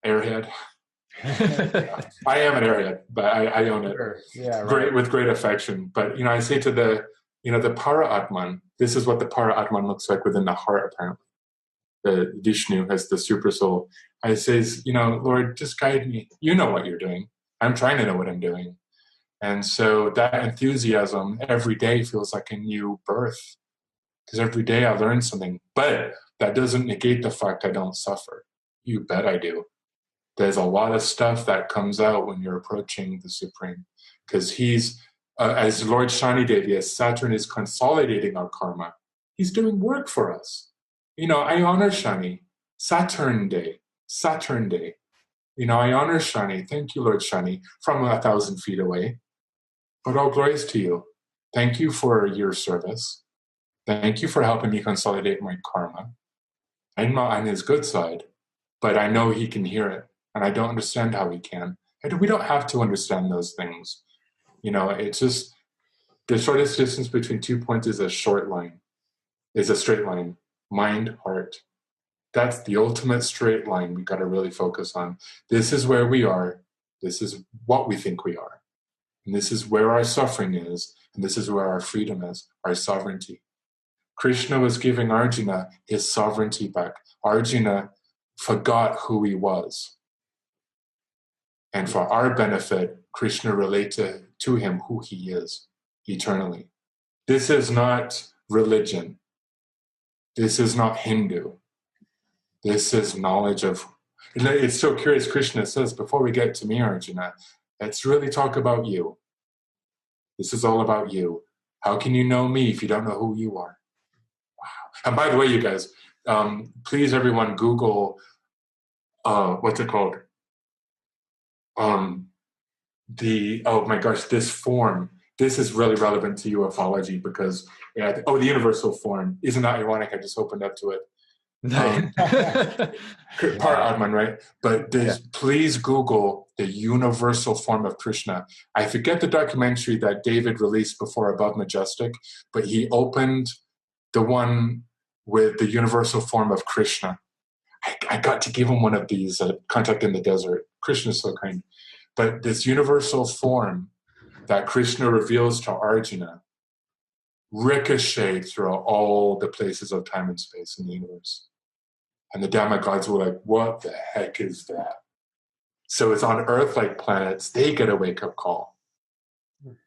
S3: airhead. I am an airhead, but I own it.
S2: Sure. Yeah, right.
S3: With great affection. But, I say to the Para Atman, this is what the Para Atman looks like within the heart, apparently. The Vishnu has the super soul. I says, Lord, just guide me. You know what you're doing. I'm trying to know what I'm doing. And so that enthusiasm every day feels like a new birth, because every day I learn something. But that doesn't negate the fact I don't suffer. You bet I do. There's a lot of stuff that comes out when you're approaching the Supreme, because he's, as Lord Shani Devi, as Saturn is consolidating our karma, he's doing work for us. I honor Shani. Saturn Day. I honor Shani. Thank you, Lord Shani, from 1,000 feet away. But all glories to you. Thank you for your service. Thank you for helping me consolidate my karma. I'm not on his good side, but I know he can hear it, and I don't understand how he can. And we don't have to understand those things. It's just the shortest distance between 2 points is a straight line. Mind, heart. That's the ultimate straight line we got to really focus on. This is where we are. This is what we think we are. And this is where our suffering is, and this is where our freedom is, our sovereignty. Krishna was giving Arjuna his sovereignty back. Arjuna forgot who he was. And for our benefit, Krishna related to him who he is eternally. This is not religion. This is not Hindu. This is knowledge of... It's so curious, Krishna says, before we get to me, Arjuna, let's really talk about you. This is all about you. How can you know me if you don't know who you are? Wow. And by the way, you guys, please everyone Google, what's it called? Oh my gosh, this form. This is really relevant to ufology because, the universal form. Isn't that ironic? I just opened up to it. Atman, right? But please Google the universal form of Krishna. I forget the documentary that David released before Above Majestic, but he opened the one with the universal form of Krishna. I got to give him one of these at Contact in the Desert. Krishna's so kind. But this universal form that Krishna reveals to Arjuna ricocheted through all the places of time and space in the universe. And the demigods were like, what the heck is that? So it's on Earth-like planets, they get a wake-up call.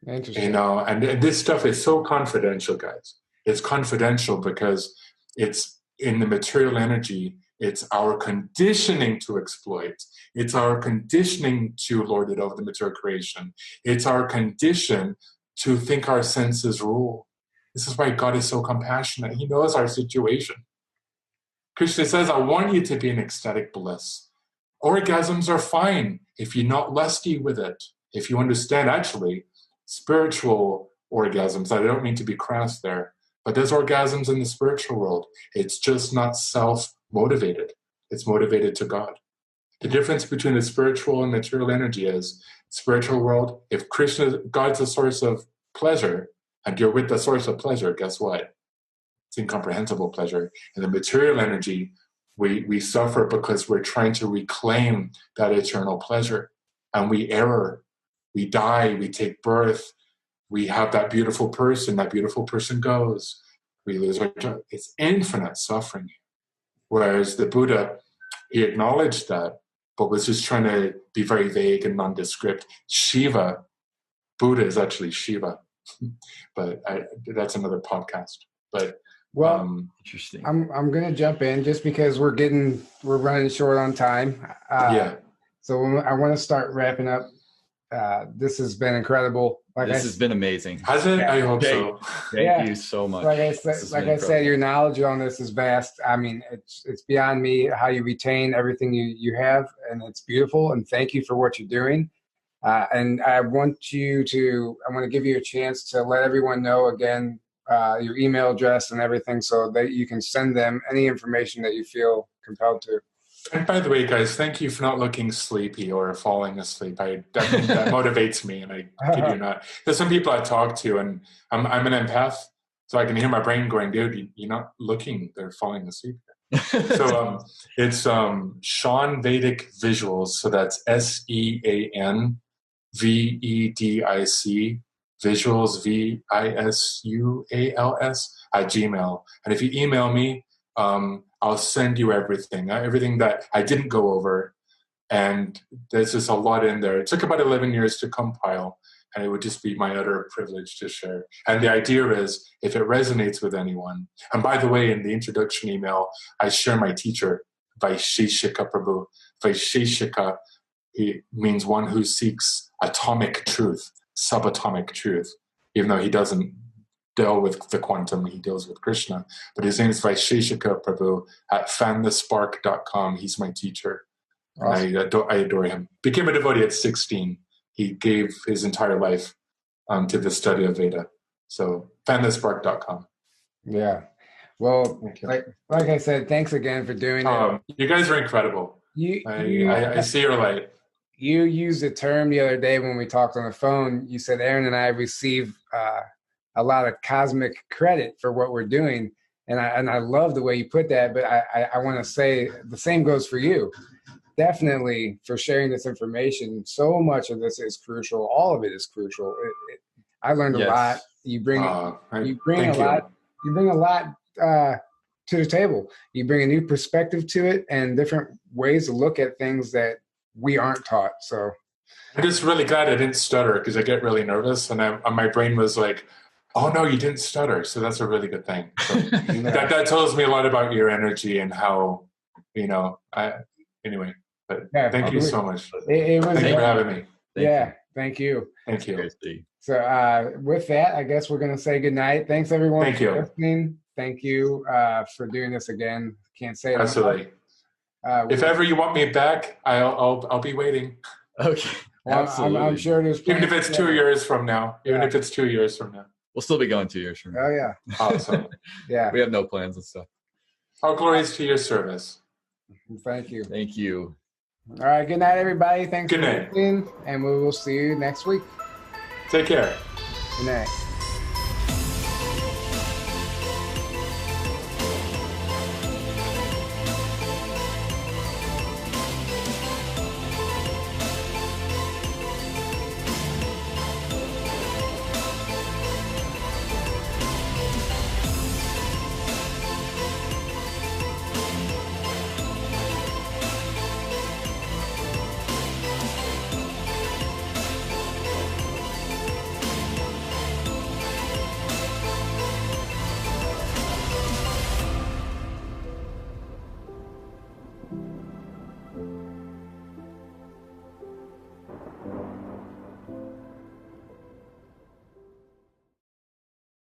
S2: Interesting.
S3: And this stuff is so confidential, guys. It's confidential because it's in the material energy, it's our conditioning to exploit. It's our conditioning to lord it over the material creation. It's our condition to think our senses rule. This is why God is so compassionate. He knows our situation. Krishna says, I want you to be in ecstatic bliss. Orgasms are fine if you're not lusty with it. If you understand, actually, spiritual orgasms, I don't mean to be crass there, but there's orgasms in the spiritual world. It's just not self-motivated. It's motivated to God. The difference between the spiritual and material energy is, spiritual world, if Krishna, God's a source of pleasure, and you're with the source of pleasure, guess what? It's incomprehensible pleasure. In the material energy, we suffer because we're trying to reclaim that eternal pleasure. And we error, we die, we take birth, we have that beautiful person goes, we lose our job. It's infinite suffering. Whereas the Buddha, he acknowledged that, but was just trying to be very vague and nondescript. Shiva, Buddha is actually Shiva, but that's another podcast. But
S4: interesting.
S2: I'm going to jump in just because we're running short on time. So I want to start wrapping up. This has been incredible.
S4: This has been amazing.
S3: Has it? I hope so.
S4: Thank you so much.
S2: Like I said, your knowledge on this is vast. I mean, it's beyond me how you retain everything you have, and it's beautiful. And thank you for what you're doing. And I want to give you a chance to let everyone know again your email address and everything, so that you can send them any information that you feel compelled to.
S3: And by the way, guys, thank you for not looking sleepy or falling asleep. That motivates me, and I kid you not. There's some people I talk to, and I'm an empath, so I can hear my brain going, dude, you're not looking, they're falling asleep. So it's Sean Vedic Visuals, so that's SeanVedic Visuals, VISUALS @gmail. And if you email me, I'll send you everything that I didn't go over. And there's just a lot in there. It took about 11 years to compile, and it would just be my utter privilege to share. And the idea is, if it resonates with anyone, and by the way, in the introduction email, I share my teacher, Vaisheshika Prabhu. Vaisheshika, he means one who seeks atomic truth, subatomic truth, even though he doesn't deal with the quantum, he deals with Krishna. But his name is Vaisheshika Prabhu at fanthespark.com. He's my teacher. Awesome. I adore him. Became a devotee at 16. He gave his entire life to the study of Veda. So fanthespark.com.
S2: Yeah. Well, like I said, thanks again for doing it.
S3: You guys are incredible. I see your light.
S2: You used a term the other day when we talked on the phone. You said Aaron and I receive a lot of cosmic credit for what we're doing. And I love the way you put that, but I want to say the same goes for you. Definitely for sharing this information. So much of this is crucial. All of it is crucial. I learned a lot. You bring a lot to the table. You bring a new perspective to it and different ways to look at things that we aren't taught. So
S3: I'm just really glad I didn't stutter, because I get really nervous, and my brain was like, oh no, you didn't stutter. So that's a really good thing. So that tells me a lot about your energy and how, anyway, but thank you so much. Thank you for having me.
S2: Thank you.
S3: Thank you.
S2: So with that, I guess we're going to say good night. Thanks everyone for listening. Thank you for doing this again. Can't say it.
S3: Absolutely. If ever you want me back, I'll be waiting.
S4: Okay.
S2: Well,
S4: absolutely.
S2: I'm sure there's
S3: even if it's 2 years from now. If it's 2 years from now.
S4: We'll still be going 2 years from now.
S2: Oh yeah.
S3: Awesome.
S2: Yeah.
S4: We have no plans and stuff.
S3: All glories to your service.
S2: Thank you.
S4: Thank you.
S2: All right. Good night, everybody. Thanks
S3: for
S2: listening, and we will see you next week.
S3: Take care.
S2: Good night.